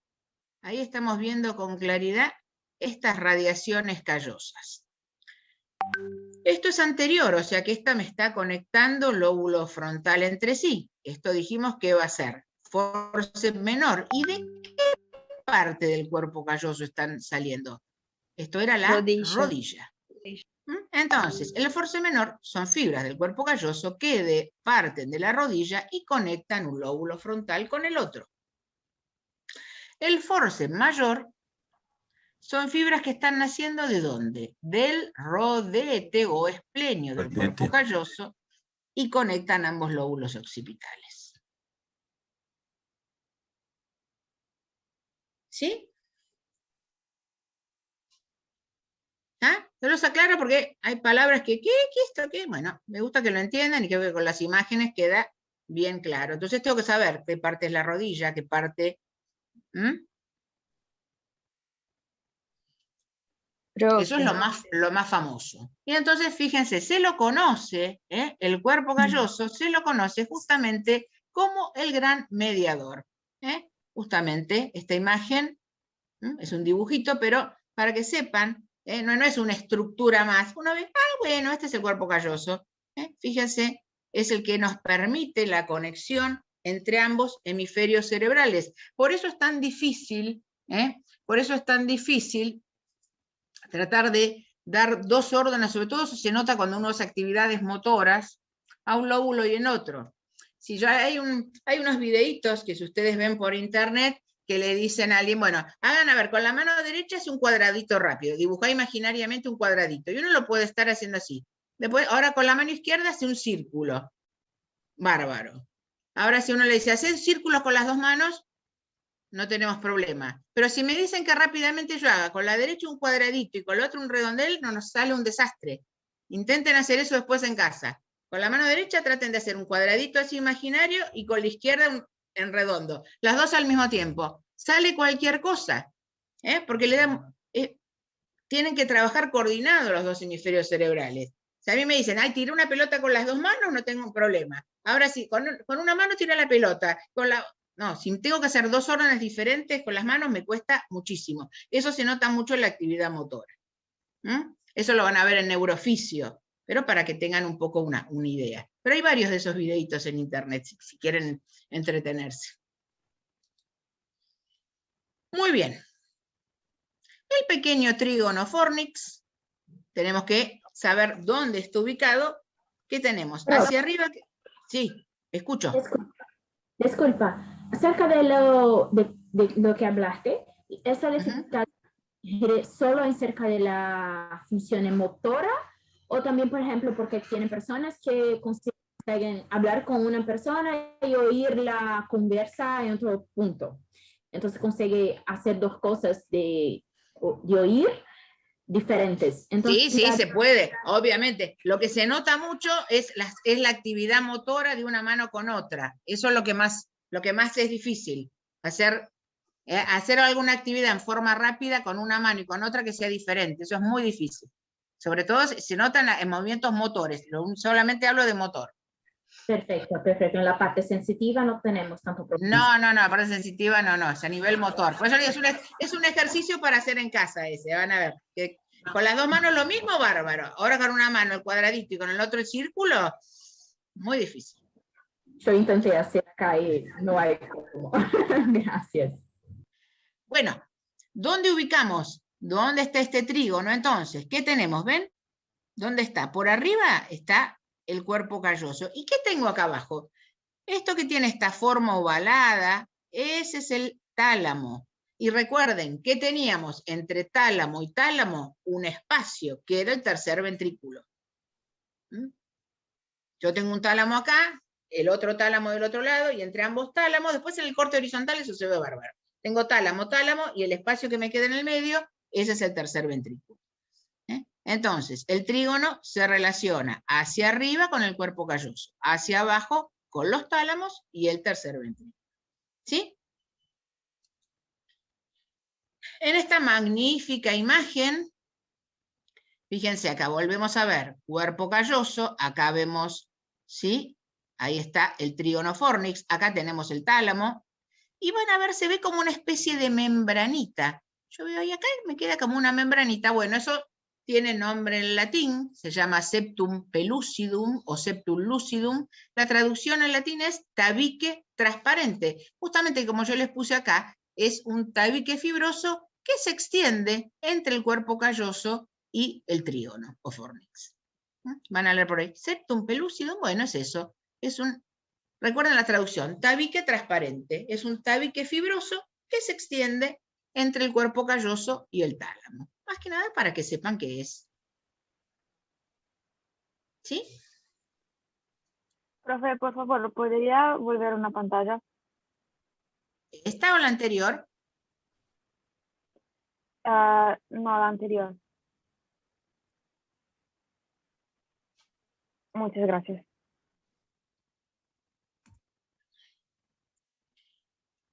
estas radiaciones callosas. Esto es anterior, o sea que esta me está conectando lóbulo frontal entre sí. Esto dijimos que va a ser forceps menor. ¿Y de qué parte del cuerpo calloso están saliendo? Esto era la rodilla. Entonces, el forceps menor son fibras del cuerpo calloso que parten de la rodilla y conectan un lóbulo frontal con el otro. El forceps mayor son fibras que están naciendo ¿de dónde? Del rodete o esplenio del cuerpo calloso y conectan ambos lóbulos occipitales. ¿Sí? Yo los aclaro porque hay palabras que, ¿qué esto? ¿Qué? Bueno, me gusta que lo entiendan y que con las imágenes queda bien claro. Entonces tengo que saber qué parte es la rodilla, qué parte... Eso es lo más famoso. Y entonces, fíjense, se lo conoce, el cuerpo calloso se lo conoce justamente como el gran mediador. Justamente esta imagen es un dibujito, pero para que sepan, no es una estructura más. Uno ve, bueno, este es el cuerpo calloso. Fíjense, es el que nos permite la conexión entre ambos hemisferios cerebrales. Por eso es tan difícil, tratar de dar dos órdenes, sobre todo eso se nota cuando uno hace actividades motoras a un lóbulo y en otro. Si ya hay unos videitos que si ustedes ven por internet que le dicen a alguien, bueno, hagan a ver, con la mano derecha es un cuadradito rápido, dibujá imaginariamente un cuadradito, y uno lo puede estar haciendo así. Después, ahora con la mano izquierda hace un círculo. Bárbaro. Ahora si uno le dice, hacer círculos con las dos manos, no tenemos problema. Pero si me dicen que rápidamente yo haga con la derecha un cuadradito y con la otra un redondel, no nos sale un desastre. Intenten hacer eso después en casa. Con la mano derecha traten de hacer un cuadradito así imaginario y con la izquierda en redondo. Las dos al mismo tiempo. Sale cualquier cosa. Porque tienen que trabajar coordinados los dos hemisferios cerebrales. Si a mí me dicen, ay, tiré una pelota con las dos manos, no tengo un problema. Ahora sí, con una mano tira la pelota, no, si tengo que hacer dos órdenes diferentes con las manos me cuesta muchísimo. Eso se nota mucho en la actividad motora. Eso lo van a ver en neurofisio, pero para que tengan un poco una idea. Pero hay varios de esos videitos en internet si quieren entretenerse. Muy bien. El pequeño trígono fornix, tenemos que saber dónde está ubicado. ¿Qué tenemos? Hacia arriba. Sí, escucho. Disculpa. Acerca de lo que hablaste, ¿esa dificultad solo acerca de la función motora o también, por ejemplo, porque tienen personas que consiguen hablar con una persona y oír la conversa en otro punto? Entonces consigue hacer dos cosas de oír diferentes. Entonces, sí, se puede, obviamente. Lo que se nota mucho es la actividad motora de una mano con otra. Eso es lo que más es difícil. Hacer alguna actividad en forma rápida con una mano y con otra que sea diferente. Eso es muy difícil. Sobre todo se notan en movimientos motores. Solamente hablo de motor. Perfecto. En la parte sensitiva no tenemos tanto problema. No, la parte sensitiva no, es a nivel motor. Por eso es un ejercicio para hacer en casa ese, van a ver. Que con las dos manos lo mismo, bárbaro. Ahora con una mano el cuadradito y con el otro el círculo, muy difícil. Yo intenté hacer acá y no hay como. Gracias. Bueno, ¿dónde ubicamos? ¿Dónde está este trígono entonces? ¿Qué tenemos? ¿Ven? ¿Dónde está? Por arriba está el cuerpo calloso. ¿Y qué tengo acá abajo? Esto que tiene esta forma ovalada, ese es el tálamo. Y recuerden que teníamos entre tálamo y tálamo un espacio, que era el tercer ventrículo. Yo tengo un tálamo acá, el otro tálamo del otro lado, y entre ambos tálamos, después en el corte horizontal eso se ve bárbaro. Tengo tálamo, y el espacio que me queda en el medio, ese es el tercer ventrículo. Entonces, el trígono se relaciona hacia arriba con el cuerpo calloso, hacia abajo con los tálamos y el tercer ventrículo. ¿Sí? En esta magnífica imagen, fíjense, acá volvemos a ver cuerpo calloso, acá vemos, ¿sí? Ahí está el trígono fornix, acá tenemos el tálamo, y van a ver, se ve como una especie de membranita. Yo veo ahí acá y me queda como una membranita. Bueno, eso tiene nombre en latín, se llama septum pellucidum o septum lucidum. La traducción en latín es tabique transparente. Justamente como yo les puse acá, es un tabique fibroso que se extiende entre el cuerpo calloso y el trígono o fornix. Van a leer por ahí. Septum pellucidum, bueno, es eso. Recuerden la traducción, tabique transparente. Es un tabique fibroso que se extiende entre el cuerpo calloso y el tálamo. Más que nada para que sepan qué es. ¿Sí? Profe, por favor, ¿podría volver a una pantalla? ¿Esta o la anterior? No, la anterior. Muchas gracias.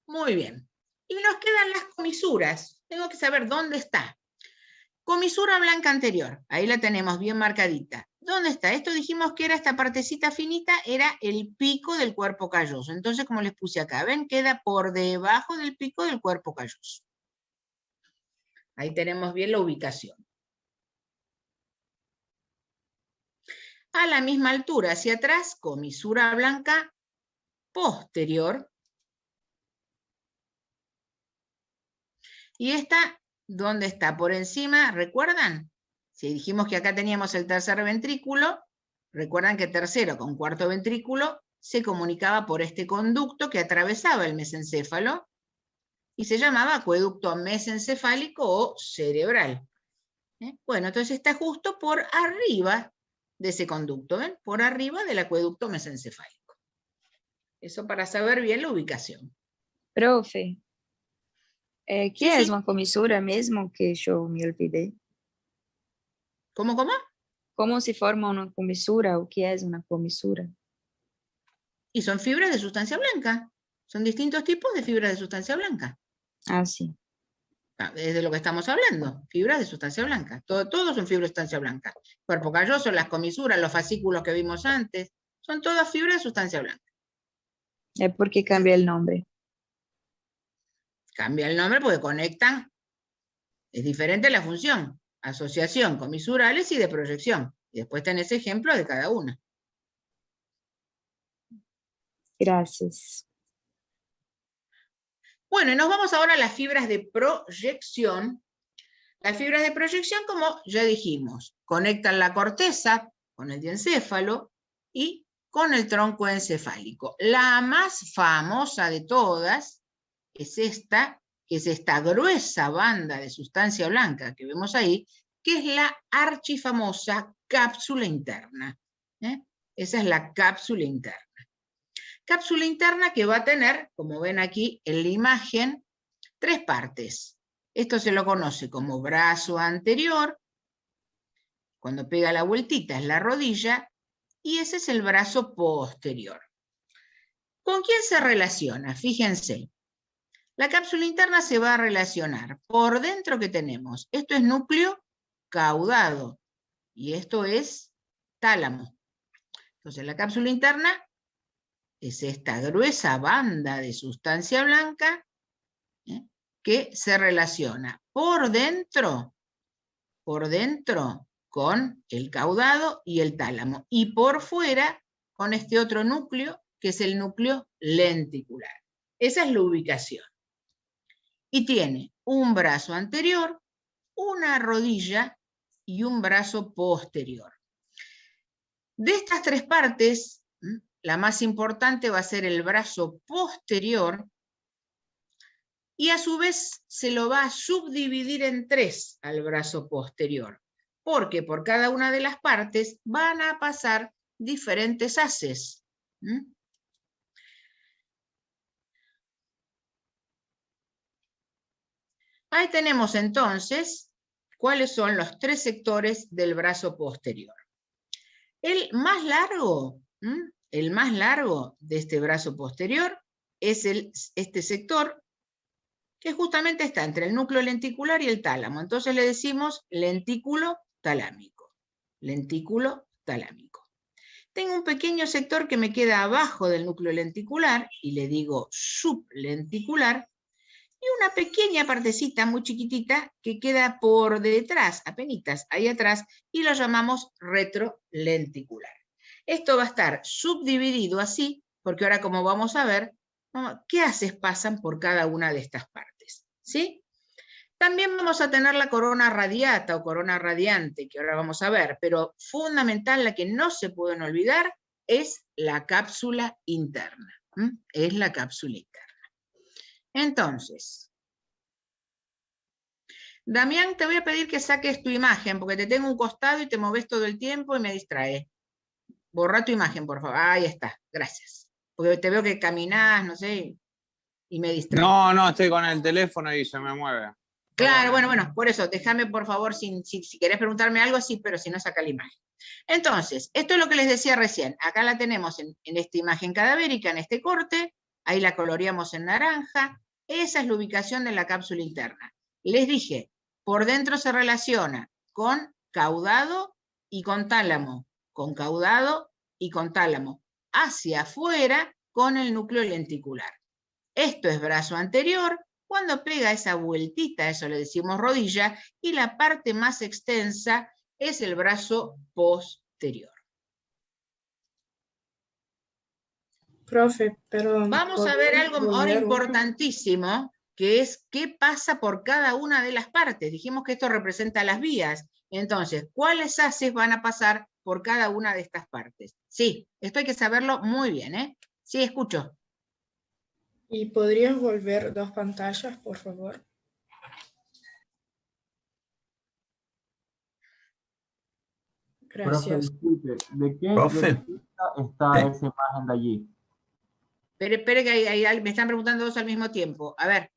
Muy bien. Y nos quedan las comisuras. Tengo que saber dónde está. Comisura blanca anterior. Ahí la tenemos bien marcadita. ¿Dónde está? Esto dijimos que era esta partecita finita, era el pico del cuerpo calloso. Entonces, como les puse acá, ¿ven? Queda por debajo del pico del cuerpo calloso. Ahí tenemos bien la ubicación. A la misma altura, hacia atrás, comisura blanca posterior. Y esta, ¿dónde está? Por encima, ¿recuerdan? Si dijimos que acá teníamos el tercer ventrículo, recuerdan que tercero con cuarto ventrículo se comunicaba por este conducto que atravesaba el mesencéfalo y se llamaba acueducto mesencefálico o cerebral. Bueno, entonces está justo por arriba de ese conducto, ¿ven? Por arriba del acueducto mesencefálico. Eso para saber bien la ubicación. Profe, ¿qué Sí, es sí. una comisura mesmo que yo me olvidé? ¿Cómo? ¿Cómo se forma una comisura o qué es una comisura? Y son fibras de sustancia blanca. Son distintos tipos de fibras de sustancia blanca. Ah, sí. Es de lo que estamos hablando, fibras de sustancia blanca. Todos son fibras de sustancia blanca. Cuerpo calloso, las comisuras, los fascículos que vimos antes, son todas fibras de sustancia blanca. Es porque cambia el nombre. Cambia el nombre porque conectan, es diferente la función, asociación, comisurales y de proyección. Y después tenés ejemplos de cada una. Gracias. Bueno, y nos vamos ahora a las fibras de proyección. Las fibras de proyección, como ya dijimos, conectan la corteza con el diencéfalo y con el tronco encefálico. La más famosa de todas es esta, que es esta gruesa banda de sustancia blanca que vemos ahí, que es la archifamosa cápsula interna. Esa es la cápsula interna. Cápsula interna que va a tener, como ven aquí en la imagen, 3 partes. Esto se lo conoce como brazo anterior, cuando pega la vueltita es la rodilla, y ese es el brazo posterior. ¿Con quién se relaciona? Fíjense. La cápsula interna se va a relacionar. Por dentro que tenemos, esto es núcleo caudado, y esto es tálamo. Entonces la cápsula interna es esta gruesa banda de sustancia blanca que se relaciona por dentro con el caudado y el tálamo, y por fuera con este otro núcleo, que es el núcleo lenticular. Esa es la ubicación. Y tiene un brazo anterior, una rodilla y un brazo posterior. De estas 3 partes, la más importante va a ser el brazo posterior, y a su vez se lo va a subdividir en 3 al brazo posterior, porque por cada una de las partes van a pasar diferentes haces. Ahí tenemos entonces cuáles son los 3 sectores del brazo posterior. El más largo de este brazo posterior es este sector, que justamente está entre el núcleo lenticular y el tálamo. Entonces le decimos lentículo talámico. Lentículo talámico. Tengo un pequeño sector que me queda abajo del núcleo lenticular, y le digo sublenticular, y una pequeña partecita muy chiquitita que queda por detrás, apenitas, ahí atrás, y lo llamamos retrolenticular. Esto va a estar subdividido así, porque ahora, como vamos a ver, ¿qué haces pasan por cada una de estas partes? ¿Sí? También vamos a tener la corona radiata o corona radiante, que ahora vamos a ver, pero fundamental, la que no se pueden olvidar, es la cápsula interna. Es la cápsula interna. Entonces, Damián, te voy a pedir que saques tu imagen, porque te tengo un costado y te moves todo el tiempo y me distrae. Borra tu imagen, por favor. Ahí está, gracias. Porque te veo que caminás, no sé, y me distrae. No, estoy con el teléfono y se me mueve. Claro, bueno, por eso, déjame por favor, si querés preguntarme algo, sí, pero si no, saca la imagen. Entonces, esto es lo que les decía recién. Acá la tenemos en esta imagen cadavérica, en este corte, ahí la coloreamos en naranja. Esa es la ubicación de la cápsula interna. Les dije, por dentro se relaciona con caudado y con tálamo, con caudado y con tálamo. Hacia afuera con el núcleo lenticular. Esto es brazo anterior. Cuando pega esa vueltita, eso le decimos rodilla, y la parte más extensa es el brazo posterior. Profe, pero... Vamos a ver algo ahora importantísimo, que es qué pasa por cada una de las partes. Dijimos que esto representa las vías, Entonces, ¿cuáles haces van a pasar por cada una de estas partes? Sí, esto hay que saberlo muy bien, ¿eh? Sí, escucho. ¿Y podrías volver 2 pantallas, por favor? Profe, Gracias. disculpe, ¿de qué Profe. vista está esa imagen de allí? Espere que ahí me están preguntando dos al mismo tiempo. A ver.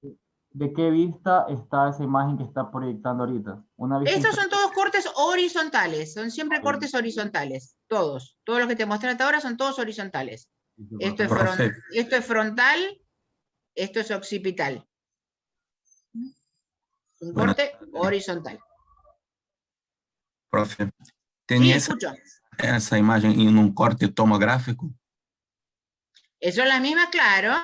¿De qué vista está esa imagen que está proyectando ahorita? Una vista Estos son todos cortes horizontales, son siempre cortes horizontales, todos. Todos los que te mostré hasta ahora son todos horizontales. Esto es frontal, esto es occipital. Un corte horizontal. Profe, ¿tenía esa imagen en un corte tomográfico? Eso es la misma, claro.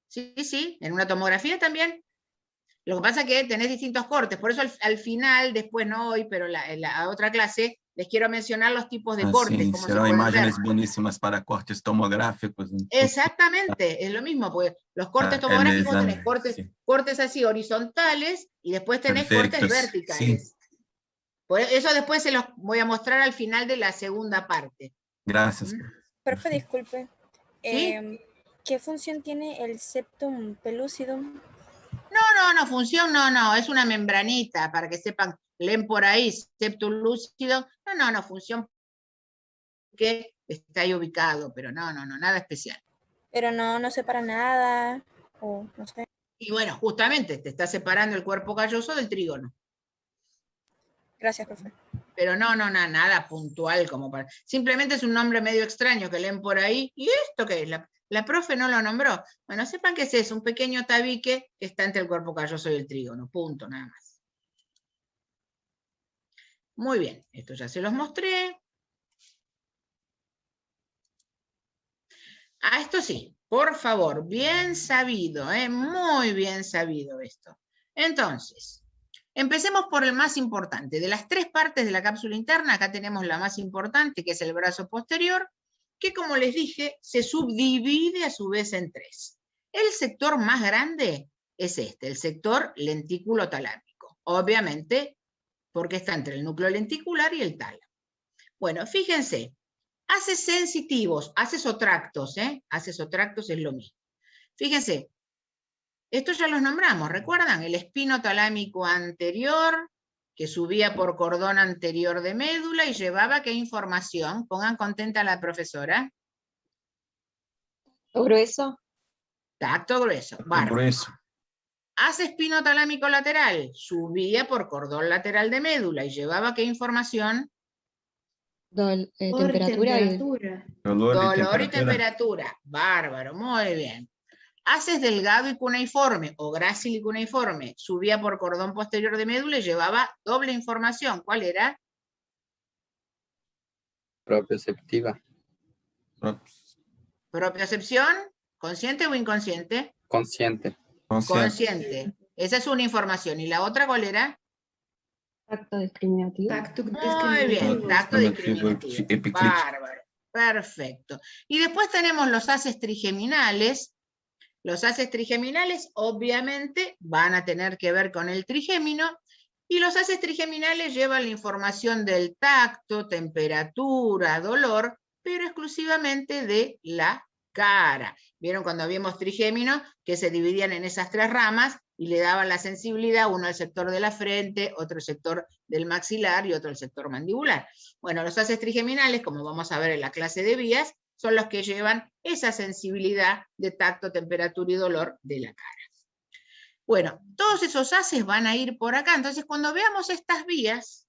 Sí, sí, en una tomografía también. Lo que pasa es que tenés distintos cortes, por eso al final, después no hoy, pero en la otra clase, les quiero mencionar los tipos de cortes. Sí, cómo serán se imágenes ver. buenísimas para cortes tomográficos. Exactamente, es lo mismo, pues los cortes tomográficos tenés cortes así horizontales y después tenés cortes verticales. Sí. Por eso después se los voy a mostrar al final de la segunda parte. Gracias. Profe, disculpe. ¿Sí? ¿Qué función tiene el septum pellucidum? No, función no, es una membranita, para que sepan, leen por ahí, septum lúcido, no, función que está ahí ubicado, pero no, nada especial. Pero no separa nada, o no sé. Y bueno, justamente te está separando el cuerpo calloso del trígono. Gracias, profe. Pero no, nada puntual como para... Simplemente es un nombre medio extraño que leen por ahí. ¿Y esto qué es? La profe no lo nombró. Bueno, sepan que es eso, un pequeño tabique que está entre el cuerpo calloso y el trígono. Punto, nada más. Muy bien, esto ya se los mostré. Esto sí, por favor, bien sabido, muy bien sabido esto. Entonces, empecemos por el más importante. De las tres partes de la cápsula interna, acá tenemos la más importante, que es el brazo posterior, que como les dije, se subdivide a su vez en tres. El sector más grande es este, el sector lentículo talámico. Obviamente, porque está entre el núcleo lenticular y el tálamo. Bueno, fíjense, haces sensitivos, haces o tractos, haces o tractos es lo mismo. Fíjense, estos ya los nombramos, ¿recuerdan? El espino talámico anterior, que subía por cordón anterior de médula y llevaba ¿qué información? Pongan contenta a la profesora. Grueso. Tacto grueso. Grueso. Hace espino talámico lateral, subía por cordón lateral de médula y llevaba ¿qué información? Temperatura. Dolor y temperatura. Bárbaro, muy bien. Haces delgado y cuneiforme o grácil y cuneiforme, subía por cordón posterior de médula y llevaba doble información. ¿Cuál era? Propioceptiva. Propiocepción, ¿consciente o inconsciente? Consciente. Consciente. Esa es una información. ¿Y la otra cuál era? Tacto discriminativo. Muy bien, tacto discriminativo. Bárbaro, perfecto. Y después tenemos los haces trigeminales. Los haces trigeminales obviamente van a tener que ver con el trigémino y los haces trigeminales llevan la información del tacto, temperatura, dolor, pero exclusivamente de la cara. ¿Vieron cuando vimos trigémino que se dividían en esas tres ramas y le daban la sensibilidad, uno al sector de la frente, otro al sector del maxilar y otro al sector mandibular? Bueno, los haces trigeminales, como vamos a ver en la clase de vías, son los que llevan esa sensibilidad de tacto, temperatura y dolor de la cara. Bueno, todos esos haces van a ir por acá. Entonces, cuando veamos estas vías,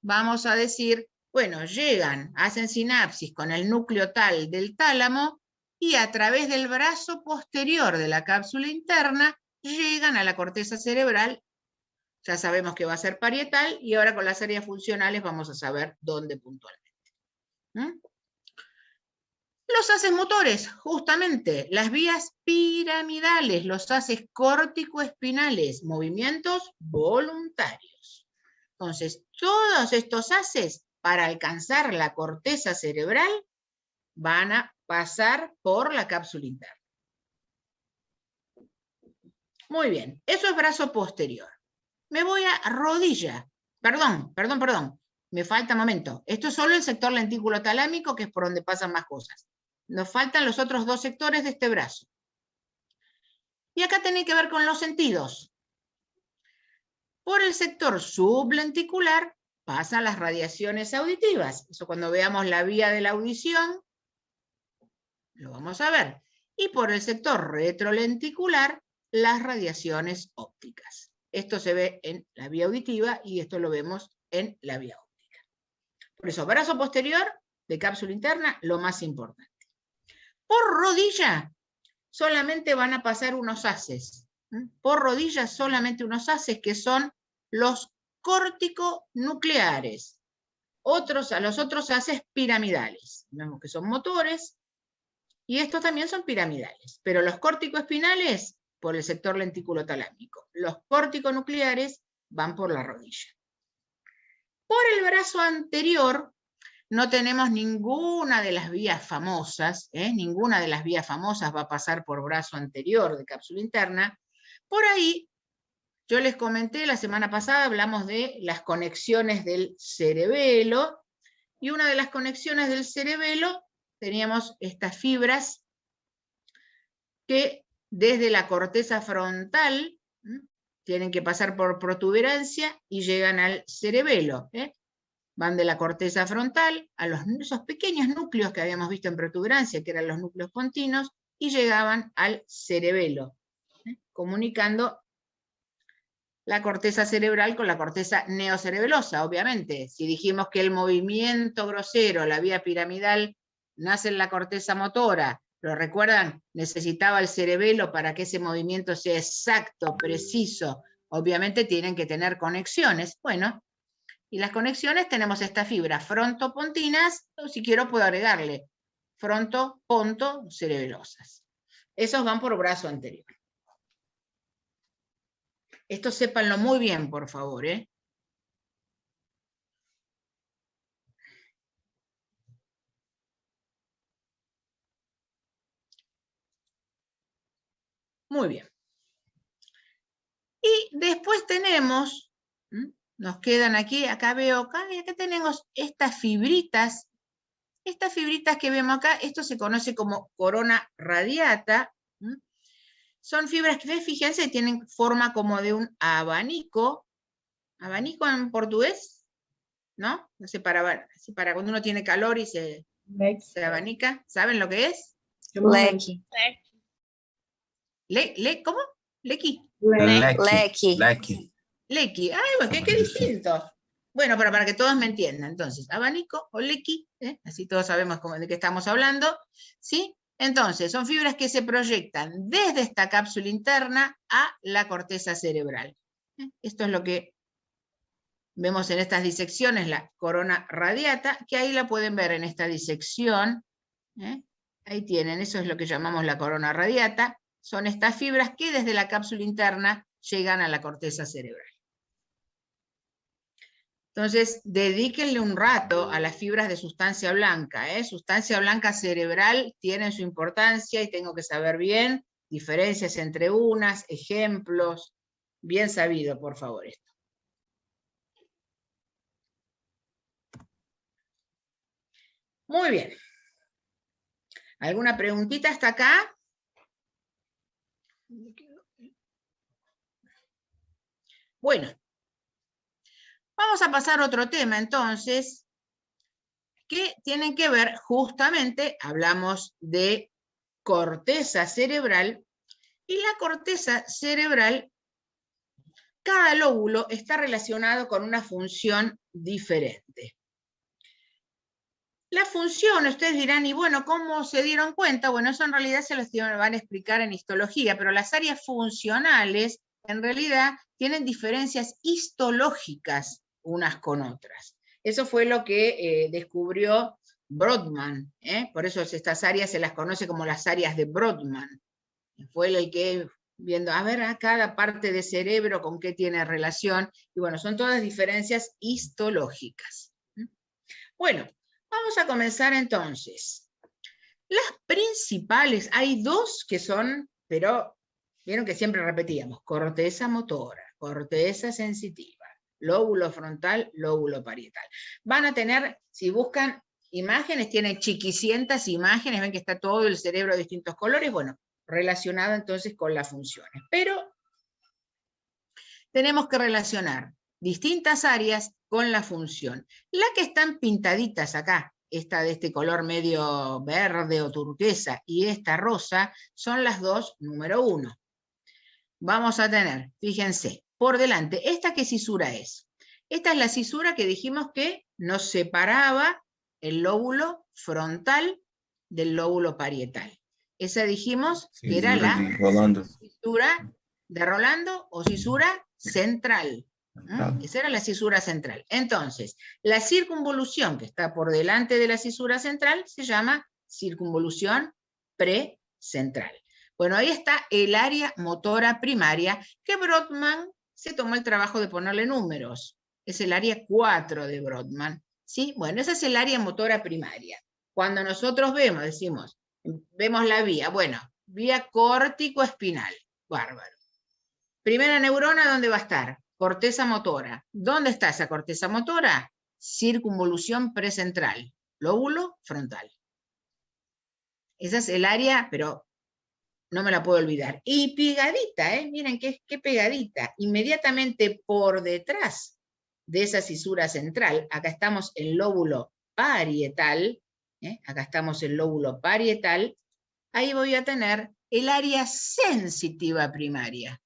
vamos a decir, bueno, llegan, hacen sinapsis con el núcleo tal del tálamo y a través del brazo posterior de la cápsula interna llegan a la corteza cerebral. Ya sabemos que va a ser parietal y ahora con las áreas funcionales vamos a saber dónde puntualmente. Los haces motores, justamente, las vías piramidales, los haces córtico-espinales, movimientos voluntarios. Entonces, todos estos haces, para alcanzar la corteza cerebral, van a pasar por la cápsula interna. Muy bien, eso es brazo posterior. Me voy a rodilla. Perdón. Me falta un momento. Esto es solo el sector lentículo talámico, que es por donde pasan más cosas. Nos faltan los otros dos sectores de este brazo. Y acá tiene que ver con los sentidos. Por el sector sublenticular pasan las radiaciones auditivas. Eso cuando veamos la vía de la audición, lo vamos a ver. Y por el sector retrolenticular, las radiaciones ópticas. Esto se ve en la vía auditiva y esto lo vemos en la vía óptica. Por eso, brazo posterior de cápsula interna, lo más importante. Por rodilla, solamente van a pasar unos haces. Por rodilla, solamente unos haces que son los córtico-nucleares. Los otros haces piramidales. Vemos que son motores y estos también son piramidales. Pero los córtico-espinales por el sector lentículo talámico. Los córtico-nucleares van por la rodilla. Por el brazo anterior no tenemos ninguna de las vías famosas, ninguna de las vías famosas va a pasar por brazo anterior de cápsula interna. Por ahí, yo les comenté la semana pasada, hablamos de las conexiones del cerebelo, y una de las conexiones del cerebelo teníamos estas fibras que desde la corteza frontal tienen que pasar por protuberancia y llegan al cerebelo. Van de la corteza frontal a esos pequeños núcleos que habíamos visto en protuberancia, que eran los núcleos pontinos, y llegaban al cerebelo, comunicando la corteza cerebral con la corteza neocerebelosa, obviamente. Si dijimos que el movimiento grosero, la vía piramidal, nace en la corteza motora, ¿lo recuerdan? Necesitaba el cerebelo para que ese movimiento sea exacto, preciso. Obviamente tienen que tener conexiones. Bueno, y las conexiones tenemos estas fibras frontopontinas, o si quiero puedo agregarle frontopontocerebelosas. Esos van por brazo anterior. Esto sépanlo muy bien, por favor, Muy bien. Y después tenemos, nos quedan aquí, acá veo, acá tenemos estas fibritas que vemos acá, esto se conoce como corona radiata. Son fibras que, fíjense, tienen forma como de un abanico. ¿Abanico en portugués? ¿No? No sé, para cuando uno tiene calor y se abanica. ¿Saben lo que es? Leque. ¿Cómo? Lequi. Lequi. Ay, bueno, qué distinto. Bueno, pero para que todos me entiendan. Entonces, abanico o lequi, así todos sabemos de qué estamos hablando, ¿sí? Entonces, son fibras que se proyectan desde esta cápsula interna a la corteza cerebral. Esto es lo que vemos en estas disecciones, la corona radiata, que ahí la pueden ver en esta disección. Ahí tienen, eso es lo que llamamos la corona radiata. Son estas fibras que desde la cápsula interna llegan a la corteza cerebral. Entonces, dedíquenle un rato a las fibras de sustancia blanca. Sustancia blanca cerebral tienen su importancia y tengo que saber bien diferencias entre unas, ejemplos, bien sabido, por favor, esto. Muy bien. ¿Alguna preguntita hasta acá? Bueno. Vamos a pasar a otro tema, entonces, que tienen que ver justamente, hablamos de corteza cerebral, y la corteza cerebral, cada lóbulo está relacionado con una función diferente. La función, ustedes dirán, y bueno, ¿cómo se dieron cuenta? Bueno, eso en realidad se los van a explicar en histología, pero las áreas funcionales, en realidad, tienen diferencias histológicas unas con otras. Eso fue lo que descubrió Brodmann, por eso estas áreas se las conoce como las áreas de Brodmann. Fue el que, viendo, a ver, a cada parte del cerebro con qué tiene relación, y bueno, son todas diferencias histológicas. Bueno, vamos a comenzar entonces. Las principales, hay dos que son, pero vieron que siempre repetíamos, corteza motora. corteza sensitiva, lóbulo frontal, lóbulo parietal. Van a tener, si buscan imágenes, tienen chiquicientas imágenes, ven que está todo el cerebro de distintos colores, bueno, relacionado entonces con las funciones. Pero tenemos que relacionar distintas áreas con la función. La que están pintaditas acá, esta de este color medio verde o turquesa y esta rosa, son las dos número 1. Vamos a tener, fíjense, por delante, ¿esta qué cisura es? Esta es la cisura que dijimos que nos separaba el lóbulo frontal del lóbulo parietal. Esa dijimos que era la cisura de Rolando o cisura central. Esa era la cisura central. Entonces, la circunvolución que está por delante de la cisura central se llama circunvolución precentral. Bueno, ahí está el área motora primaria que Brodmann se tomó el trabajo de ponerle números. Es el área 4 de Brodmann. ¿Sí? Bueno, esa es el área motora primaria. Cuando nosotros vemos, decimos, vemos la vía, bueno, vía córtico-espinal. Bárbaro. Primera neurona, ¿dónde va a estar? Corteza motora. ¿Dónde está esa corteza motora? Circunvolución precentral. Lóbulo frontal. Esa es el área, pero no me la puedo olvidar. Y pegadita, miren qué pegadita. Inmediatamente por detrás de esa cisura central, acá estamos el lóbulo parietal, acá estamos el lóbulo parietal, ahí voy a tener el área sensitiva primaria.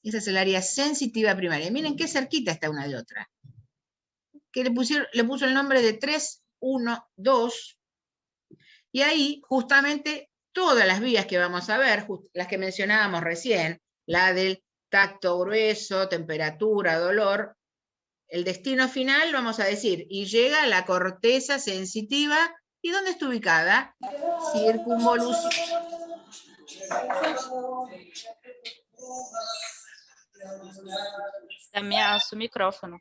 Esa es el área sensitiva primaria. Miren qué cerquita está una de otra. Que le puso el nombre de 3, 1, 2. Y ahí, justamente, todas las vías que vamos a ver, las que mencionábamos recién, la del tacto grueso, temperatura, dolor, el destino final, vamos a decir, y llega a la corteza sensitiva. ¿Y dónde está ubicada? Circunvolución. También a su micrófono.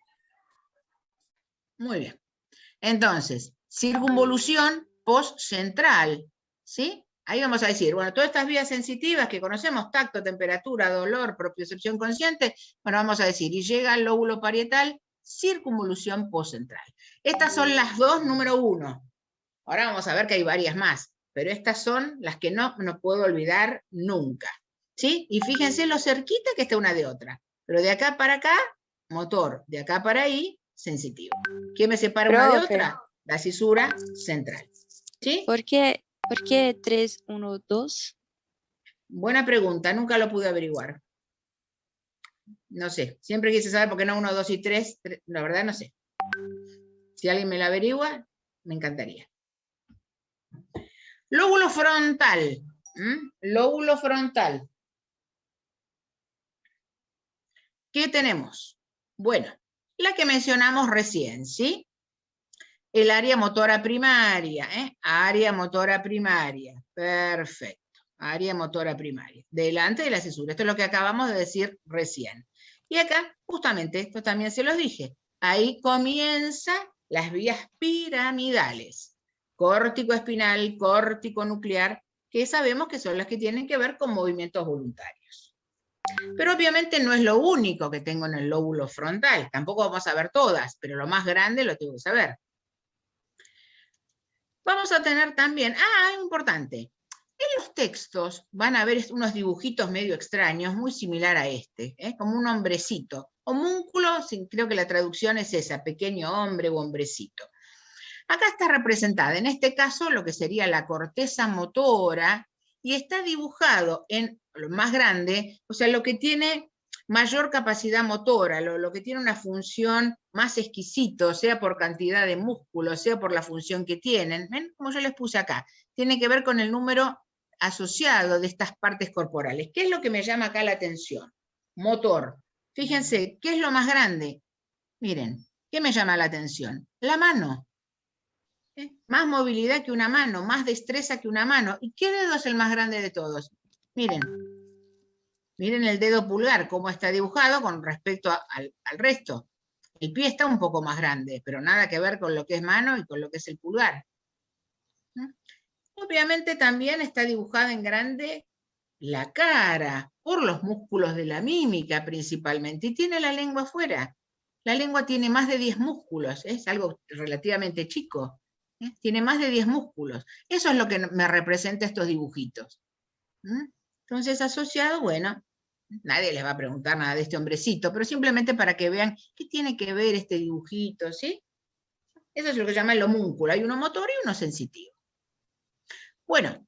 Muy bien. Entonces, circunvolución postcentral, ¿sí? Ahí vamos a decir, bueno, todas estas vías sensitivas que conocemos, tacto, temperatura, dolor, propiocepción consciente, bueno, vamos a decir, y llega al lóbulo parietal, circunvolución postcentral. Estas son las dos número 1. Ahora vamos a ver que hay varias más, pero estas son las que no puedo olvidar nunca, ¿sí? Y fíjense lo cerquita que está una de otra. Pero de acá para acá, motor. De acá para ahí, sensitivo. ¿Qué me separa una de otra? La cisura central. ¿Sí? ¿Por qué 3, 1, 2? Buena pregunta, nunca lo pude averiguar. No sé, siempre quise saber por qué no 1, 2 y 3, la verdad no sé. Si alguien me lo averigua, me encantaría. Lóbulo frontal. Lóbulo frontal. ¿Qué tenemos? Bueno, la que mencionamos recién, ¿sí? El área motora primaria, área motora primaria. Perfecto. Área motora primaria. Delante de la cisura. Esto es lo que acabamos de decir recién. Y acá, justamente, esto también se los dije. Ahí comienzan las vías piramidales. Córtico espinal, córtico nuclear, que sabemos que son las que tienen que ver con movimientos voluntarios. Pero obviamente no es lo único que tengo en el lóbulo frontal. Tampoco vamos a ver todas, pero lo más grande lo tengo que saber. Vamos a tener también, importante, en los textos van a ver unos dibujitos medio extraños, muy similar a este, como un hombrecito. Homúnculo, creo que la traducción es esa, pequeño hombre o hombrecito. Acá está representada, en este caso, lo que sería la corteza motora, y está dibujado en lo más grande, o sea, lo que tiene mayor capacidad motora, lo que tiene una función más exquisito, sea por cantidad de músculos, sea por la función que tienen. ¿Ven? Como yo les puse acá, tiene que ver con el número asociado de estas partes corporales. ¿Qué es lo que me llama acá la atención? Motor. Fíjense, ¿qué es lo más grande? Miren, ¿qué me llama la atención? La mano. Más movilidad que una mano, más destreza que una mano. ¿Y qué dedo es el más grande de todos? Miren. Miren el dedo pulgar, cómo está dibujado con respecto al resto. El pie está un poco más grande, pero nada que ver con lo que es mano y con lo que es el pulgar. Obviamente también está dibujada en grande la cara. por los músculos de la mímica principalmente, y tiene la lengua afuera. La lengua tiene más de 10 músculos, es algo relativamente chico, tiene más de 10 músculos. Eso es lo que me representa estos dibujitos. Entonces, asociado, bueno, nadie les va a preguntar nada de este hombrecito, pero simplemente para que vean qué tiene que ver este dibujito, ¿sí? Eso es lo que se llama el homúnculo. Hay uno motor y uno sensitivo. Bueno,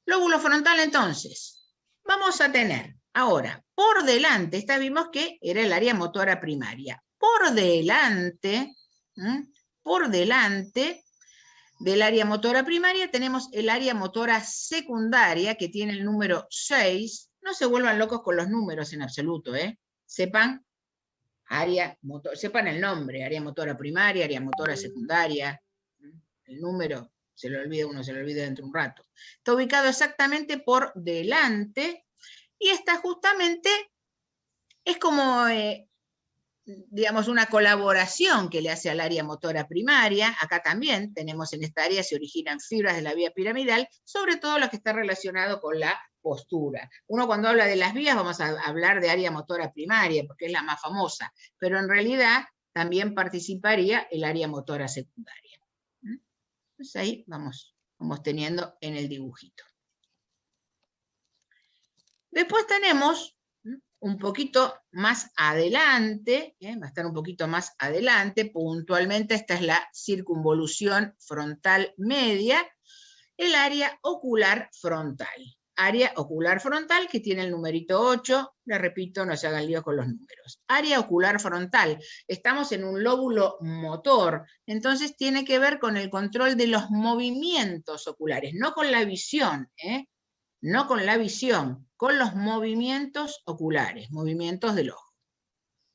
lóbulo frontal entonces. Vamos a tener ahora, por delante, esta vimos que era el área motora primaria. Por delante del área motora primaria tenemos el área motora secundaria, que tiene el número 6. No se vuelvan locos con los números en absoluto, Sepan sepan el nombre, área motora primaria, área motora secundaria. El número se lo olvida uno, se lo olvida dentro de un rato. Está ubicado exactamente por delante y está justamente, es como, digamos, una colaboración que le hace al área motora primaria. Acá también tenemos en esta área se originan fibras de la vía piramidal, sobre todo lo que está relacionado con la postura. Uno cuando habla de las vías vamos a hablar de área motora primaria, porque es la más famosa, pero en realidad también participaría el área motora secundaria. Entonces ahí vamos teniendo en el dibujito. Después tenemos un poquito más adelante, va a estar un poquito más adelante, puntualmente esta es la circunvolución frontal media, el área ocular frontal. Área ocular frontal que tiene el numerito 8, le repito, no se hagan lío con los números. Área ocular frontal, estamos en un lóbulo motor, entonces tiene que ver con el control de los movimientos oculares, no con la visión, no con la visión, con los movimientos oculares, movimientos del ojo.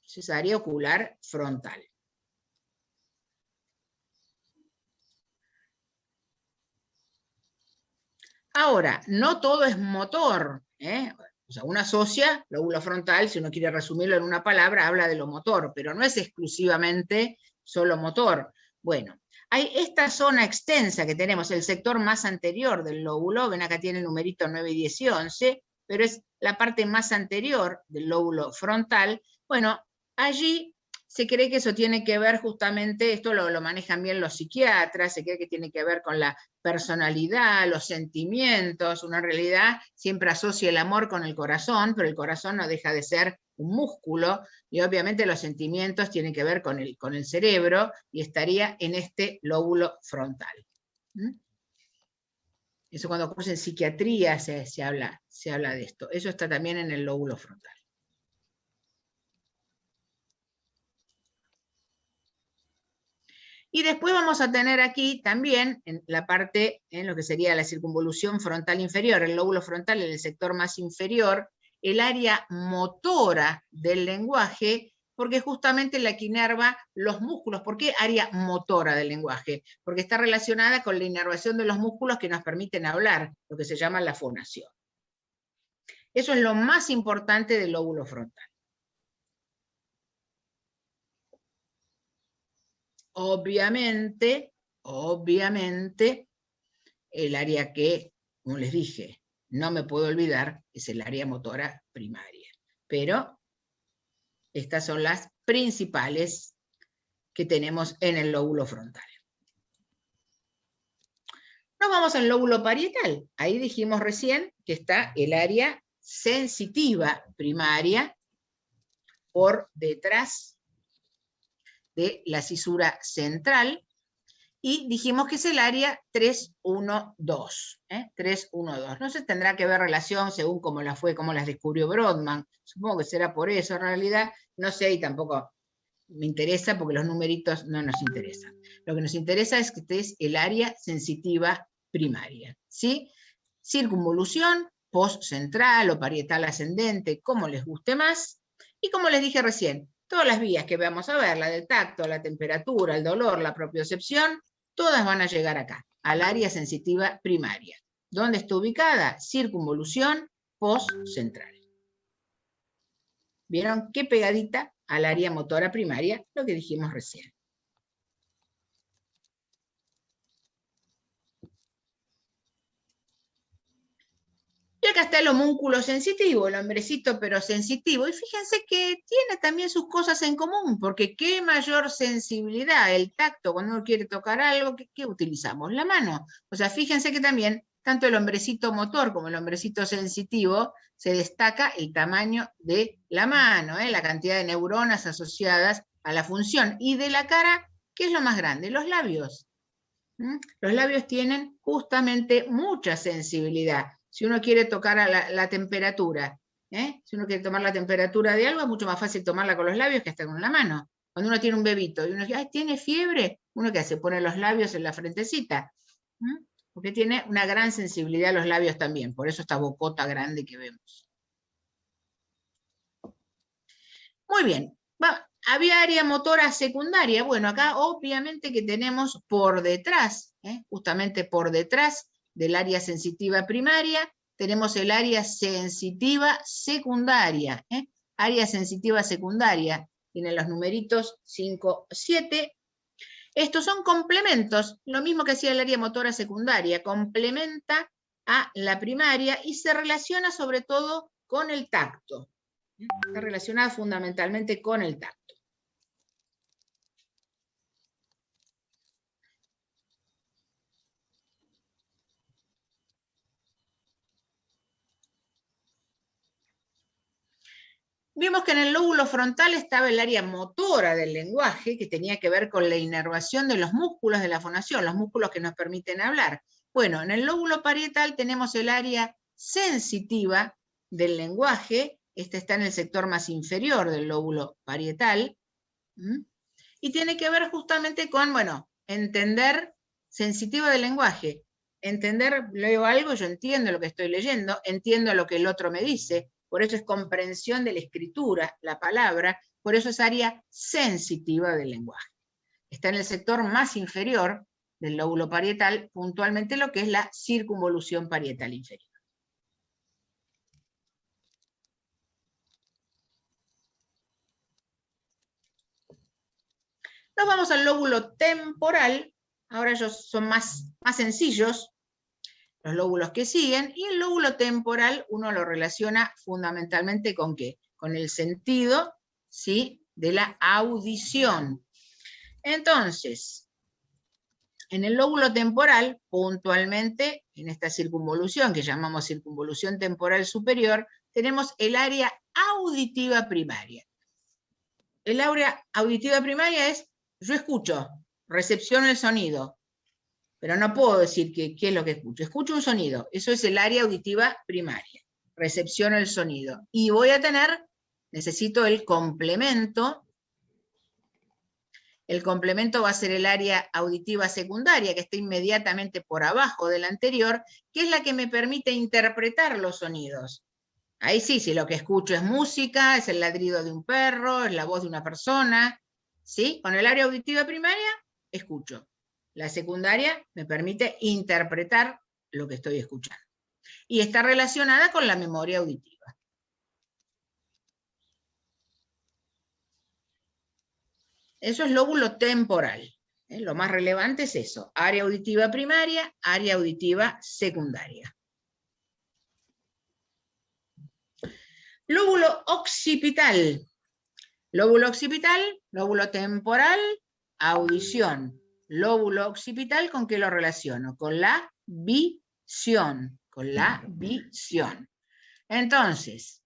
Entonces, área ocular frontal. Ahora, no todo es motor, O sea, uno asocia lóbulo frontal, si uno quiere resumirlo en una palabra, habla de lo motor, pero no es exclusivamente solo motor. Bueno, hay esta zona extensa que tenemos, el sector más anterior del lóbulo, ven acá tiene el numerito 9, 10 y 11, pero es la parte más anterior del lóbulo frontal. Bueno, allí se cree que eso tiene que ver justamente, esto lo manejan bien los psiquiatras, se cree que tiene que ver con la personalidad, los sentimientos. Uno en realidad siempre asocia el amor con el corazón, pero el corazón no deja de ser un músculo, y obviamente los sentimientos tienen que ver con el cerebro, y estaría en este lóbulo frontal. Eso cuando ocurre en psiquiatría se habla de esto. Eso está también en el lóbulo frontal. Y después vamos a tener aquí también, en la parte, en lo que sería la circunvolución frontal inferior, el lóbulo frontal en el sector más inferior, el área motora del lenguaje, porque justamente la que inerva los músculos. ¿Por qué área motora del lenguaje? Porque está relacionada con la inervación de los músculos que nos permiten hablar, lo que se llama la fonación. Eso es lo más importante del lóbulo frontal. Obviamente, el área que, como les dije, no me puedo olvidar, es el área motora primaria. Pero estas son las principales que tenemos en el lóbulo frontal. Nos vamos al lóbulo parietal. Ahí dijimos recién que está el área sensitiva primaria por detrás de la cisura central, y dijimos que es el área 312. 312. No se tendrá que ver relación según cómo las descubrió Brodmann. Supongo que será por eso, en realidad, no sé, y tampoco me interesa porque los numeritos no nos interesan. Lo que nos interesa es que este es el área sensitiva primaria, ¿sí? Circunvolución, postcentral o parietal ascendente, como les guste más, y como les dije recién, todas las vías que vamos a ver, la del tacto, la temperatura, el dolor, la propiocepción, todas van a llegar acá, al área sensitiva primaria. ¿Dónde está ubicada? Circunvolución postcentral. ¿Vieron qué pegadita al área motora primaria? Lo que dijimos recién. Y acá está el homúnculo sensitivo, el hombrecito pero sensitivo, y fíjense que tiene también sus cosas en común, porque qué mayor sensibilidad, el tacto, cuando uno quiere tocar algo, ¿qué utilizamos? La mano. O sea, fíjense que también, tanto el hombrecito motor como el hombrecito sensitivo, se destaca el tamaño de la mano, la cantidad de neuronas asociadas a la función. Y de la cara, ¿qué es lo más grande? Los labios. Los labios tienen justamente mucha sensibilidad. Si uno quiere tocar a la temperatura, si uno quiere tomar la temperatura de algo, es mucho más fácil tomarla con los labios que hasta con la mano. Cuando uno tiene un bebito y uno dice, ay, ¿tiene fiebre? ¿Uno qué hace? Pone los labios en la frentecita. Porque tiene una gran sensibilidad a los labios también. Por eso esta bocota grande que vemos. Muy bien. Había área motora secundaria. Bueno, acá obviamente que tenemos por detrás, justamente por detrás del área sensitiva primaria, tenemos el área sensitiva secundaria. Área sensitiva secundaria, tiene los numeritos 5, 7. Estos son complementos, lo mismo que hacía el área motora secundaria, complementa a la primaria y se relaciona sobre todo con el tacto. Está relacionada fundamentalmente con el tacto. Vimos que en el lóbulo frontal estaba el área motora del lenguaje, que tenía que ver con la inervación de los músculos de la fonación, los músculos que nos permiten hablar. Bueno, en el lóbulo parietal tenemos el área sensitiva del lenguaje, este está en el sector más inferior del lóbulo parietal, y tiene que ver justamente con, bueno, entender, sensitiva del lenguaje, entender, leo algo, yo entiendo lo que estoy leyendo, entiendo lo que el otro me dice, por eso es comprensión de la escritura, la palabra, por eso es área sensitiva del lenguaje. Está en el sector más inferior del lóbulo parietal, puntualmente lo que es la circunvolución parietal inferior. Nos vamos al lóbulo temporal, ahora ellos son más sencillos, los lóbulos que siguen, y el lóbulo temporal uno lo relaciona fundamentalmente ¿con qué? Con el sentido, ¿sí?, de la audición. Entonces, en el lóbulo temporal, puntualmente, en esta circunvolución que llamamos circunvolución temporal superior, tenemos el área auditiva primaria. El área auditiva primaria es, yo escucho, recepciono el sonido, pero no puedo decir qué es lo que escucho. Escucho un sonido, eso es el área auditiva primaria. Recepciono el sonido. Y voy a tener, necesito el complemento. El complemento va a ser el área auditiva secundaria, que está inmediatamente por abajo de la anterior, que es la que me permite interpretar los sonidos. Ahí sí, si lo que escucho es música, es el ladrido de un perro, es la voz de una persona, ¿sí? Con el área auditiva primaria, escucho. La secundaria me permite interpretar lo que estoy escuchando. Y está relacionada con la memoria auditiva. Eso es lóbulo temporal. Lo más relevante es eso. Área auditiva primaria, área auditiva secundaria. Lóbulo occipital. Lóbulo occipital, lóbulo temporal, audición. Lóbulo occipital, ¿con qué lo relaciono? Con la visión, con la visión. Entonces,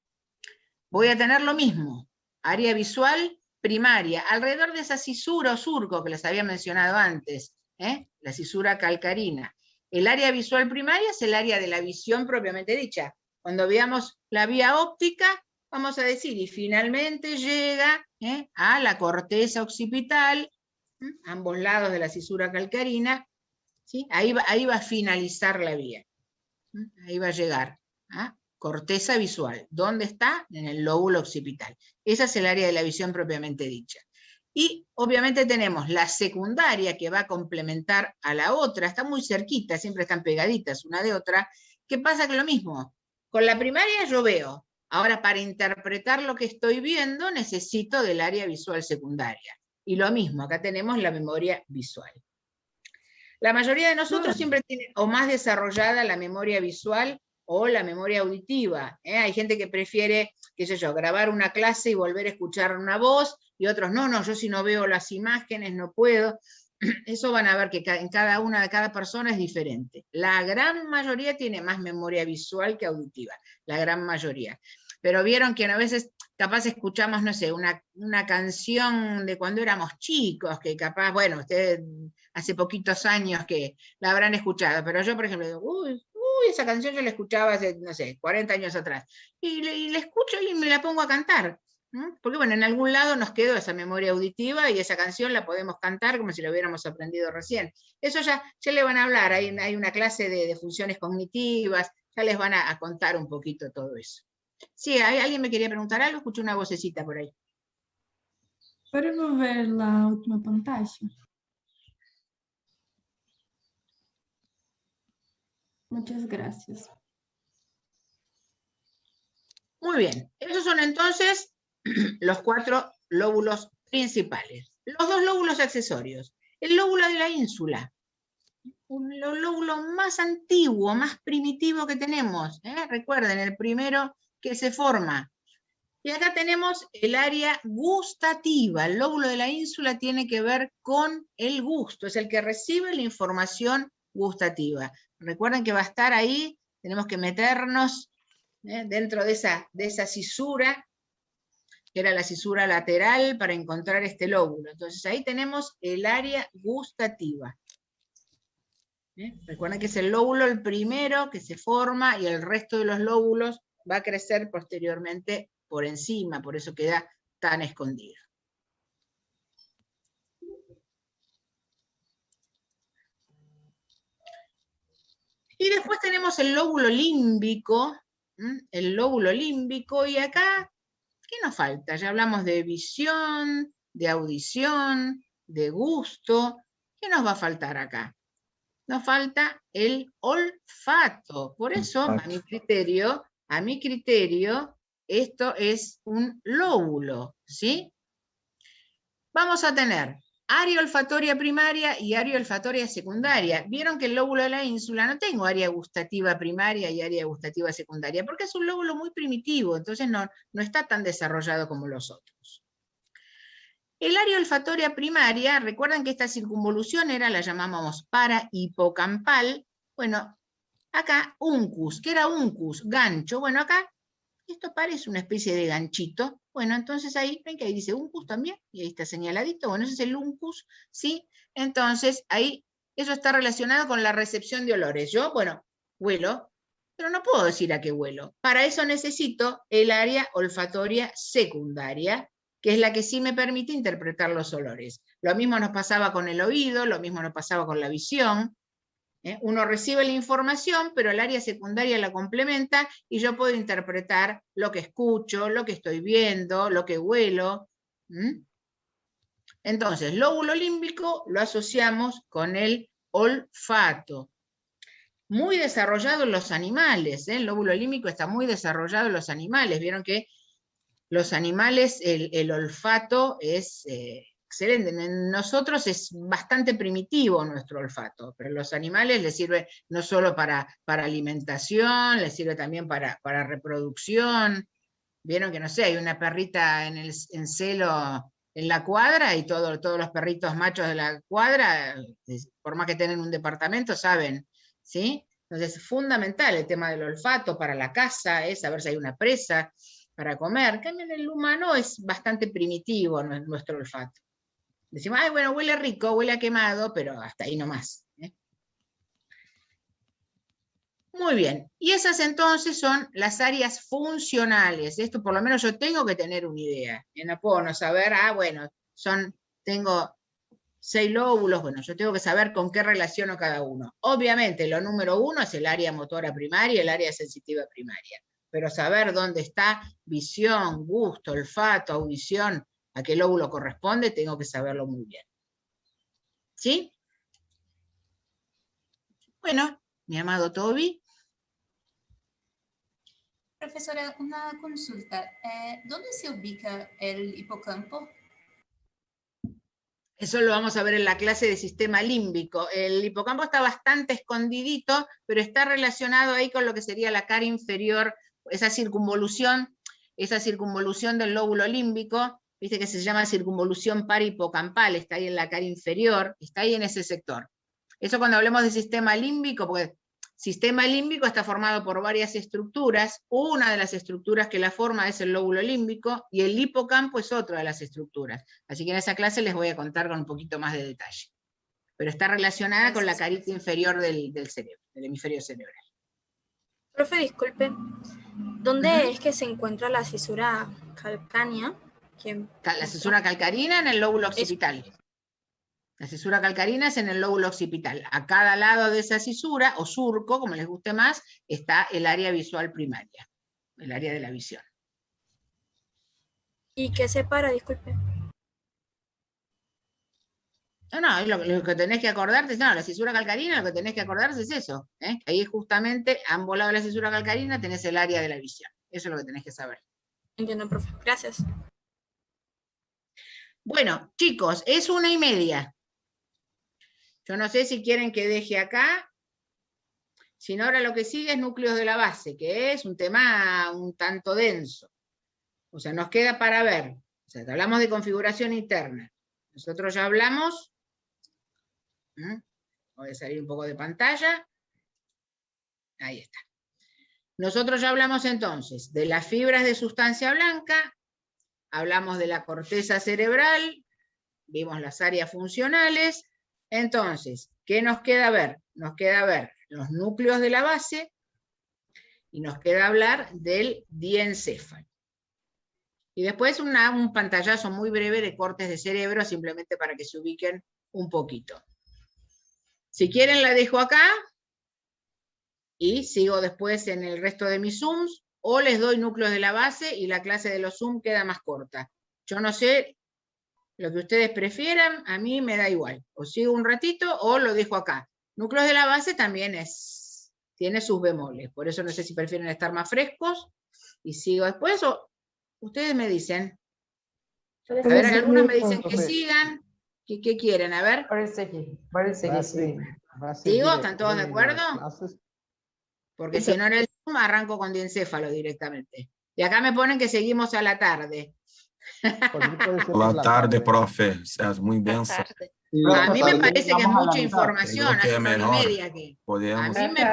voy a tener lo mismo, área visual primaria, alrededor de esa cisura o surco que les había mencionado antes, la cisura calcarina. El área visual primaria es el área de la visión propiamente dicha. Cuando veamos la vía óptica, vamos a decir, y finalmente llega a la corteza occipital, ambos lados de la cisura calcarina, ¿sí? Ahí va a finalizar la vía. Ahí va a llegar a corteza visual. ¿Dónde está? En el lóbulo occipital. Esa es el área de la visión propiamente dicha. Y obviamente tenemos la secundaria que va a complementar a la otra, está muy cerquita, siempre están pegaditas una de otra. ¿Qué pasa? Que lo mismo, con la primaria yo veo. Ahora, para interpretar lo que estoy viendo, necesito del área visual secundaria. Y lo mismo, acá tenemos la memoria visual. La mayoría de nosotros siempre tiene o más desarrollada la memoria visual o la memoria auditiva. Hay gente que prefiere, qué sé yo, grabar una clase y volver a escuchar una voz, y otros, no, yo si no veo las imágenes no puedo. Eso van a ver que en cada persona es diferente. La gran mayoría tiene más memoria visual que auditiva, la gran mayoría. Pero vieron que a veces capaz escuchamos, no sé, una canción de cuando éramos chicos, que capaz, bueno, ustedes hace poquitos años que la habrán escuchado, pero yo, por ejemplo, digo, uy, esa canción yo la escuchaba hace, no sé, 40 años atrás, y la escucho y me la pongo a cantar. Porque bueno, en algún lado nos quedó esa memoria auditiva y esa canción la podemos cantar como si la hubiéramos aprendido recién. Eso ya le van a hablar, hay una clase de funciones cognitivas, ya les van a contar un poquito todo eso. Sí, ¿alguien me quería preguntar algo? Escuché una vocecita por ahí. ¿Podemos ver la última pantalla? Muchas gracias. Muy bien, esos son entonces los 4 lóbulos principales. Los 2 lóbulos accesorios. El lóbulo de la ínsula, el lóbulo más antiguo, más primitivo que tenemos. Recuerden, el primero que se forma. Y acá tenemos el área gustativa. El lóbulo de la ínsula tiene que ver con el gusto, es el que recibe la información gustativa. Recuerden que va a estar ahí, tenemos que meternos dentro de esa cisura, que era la cisura lateral, para encontrar este lóbulo. Entonces ahí tenemos el área gustativa. Recuerden que es el lóbulo el primero que se forma y el resto de los lóbulos va a crecer posteriormente por encima, por eso queda tan escondido. Y después tenemos el lóbulo límbico, y acá, ¿qué nos falta? Ya hablamos de visión, de audición, de gusto. ¿Qué nos va a faltar acá? Nos falta el olfato. Por eso, a mi criterio, esto es un lóbulo, ¿sí? Vamos a tener área olfatoria primaria y área olfatoria secundaria. Vieron que el lóbulo de la ínsula no tengo área gustativa primaria y área gustativa secundaria, porque es un lóbulo muy primitivo, entonces no está tan desarrollado como los otros. El área olfatoria primaria, recuerdan que esta circunvolución la llamábamos parahipocampal. Bueno, acá uncus, ¿qué era uncus? Gancho. Bueno, acá esto parece una especie de ganchito. Bueno, entonces ahí, ven que ahí dice uncus también, y ahí está señaladito. Bueno, ese es el uncus, ¿sí? Entonces, ahí, eso está relacionado con la recepción de olores. Yo, bueno, huelo, pero no puedo decir a qué huelo. Para eso necesito el área olfatoria secundaria, que es la que sí me permite interpretar los olores. Lo mismo nos pasaba con el oído, lo mismo nos pasaba con la visión. Uno recibe la información, pero el área secundaria la complementa y yo puedo interpretar lo que escucho, lo que estoy viendo, lo que huelo. Entonces, lóbulo límbico lo asociamos con el olfato. Muy desarrollado en los animales, el lóbulo límbico está muy desarrollado en los animales. Vieron que los animales, el olfato es excelente. En nosotros es bastante primitivo nuestro olfato, pero a los animales les sirve no solo para alimentación, les sirve también para reproducción. Vieron que, no sé, hay una perrita en celo en la cuadra y todos los perritos machos de la cuadra, por más que tengan un departamento, saben, ¿sí? Entonces es fundamental el tema del olfato para la caza, saber si hay una presa para comer. En cambio, en el humano es bastante primitivo nuestro olfato. Decimos, ay, bueno, huele rico, huele a quemado, pero hasta ahí nomás. Muy bien, y esas entonces son las áreas funcionales. Esto por lo menos yo tengo que tener una idea. No puedo no saber, bueno, tengo 6 lóbulos, bueno, yo tengo que saber con qué relaciono cada uno. Obviamente, lo número 1 es el área motora primaria, el área sensitiva primaria. Pero saber dónde está visión, gusto, olfato, audición, a qué lóbulo corresponde, tengo que saberlo muy bien. ¿Sí? Bueno, mi amado Toby. Profesora, una consulta. ¿Dónde se ubica el hipocampo? Eso lo vamos a ver en la clase de sistema límbico. El hipocampo está bastante escondidito, pero está relacionado ahí con lo que sería la cara inferior, esa circunvolución del lóbulo límbico, viste que se llama circunvolución parihipocampal, está ahí en la cara inferior, está ahí en ese sector. Eso cuando hablemos de sistema límbico, porque sistema límbico está formado por varias estructuras, una de las estructuras que la forma es el lóbulo límbico, y el hipocampo es otra de las estructuras. Así que en esa clase les voy a contar con un poquito más de detalle. Pero está relacionada con la carita inferior del cerebro, del hemisferio cerebral. Profe, disculpe, ¿dónde es que se encuentra la fisura calcánea? La fisura calcarina en el lóbulo occipital. La fisura calcarina es en el lóbulo occipital. A cada lado de esa fisura, o surco, como les guste más, está el área visual primaria, el área de la visión. ¿Y qué separa? Disculpe. No, lo que tenés que acordarte, no, la fisura calcarina, lo que tenés que acordarse es eso. Ahí justamente, a ambos lados de la fisura calcarina, tenés el área de la visión. Eso es lo que tenés que saber. Entiendo, profe. Gracias. Bueno, chicos, es 1:30. Yo no sé si quieren que deje acá. Si no, ahora lo que sigue es núcleos de la base, que es un tema un tanto denso. O sea, nos queda para ver. O sea, hablamos de configuración interna. Nosotros ya hablamos. Voy a salir un poco de pantalla. Ahí está. Nosotros ya hablamos entonces de las fibras de sustancia blanca, hablamos de la corteza cerebral, vimos las áreas funcionales. Entonces, ¿qué nos queda ver? Nos queda ver los núcleos de la base y nos queda hablar del diencéfalo. Y después un pantallazo muy breve de cortes de cerebro, simplemente para que se ubiquen un poquito. Si quieren la dejo acá y sigo después en el resto de mis Zooms, o les doy núcleos de la base y la clase de los Zoom queda más corta. Yo no sé lo que ustedes prefieran, a mí me da igual. O sigo un ratito o lo dejo acá. Núcleos de la base también tiene sus bemoles, por eso no sé si prefieren estar más frescos y sigo después, o ustedes me dicen. A ver, algunos me dicen que sigan. ¿Qué quieren? A ver. ¿Sigo? ¿Están todos de acuerdo? Porque si no en el Zoom arranco con diencéfalo directamente. Y acá me ponen que seguimos a la tarde. Boa tarde, profe. Es muy densa. A mí me parece que es mucha información. Hace 1:30 que. Podemos. A mí me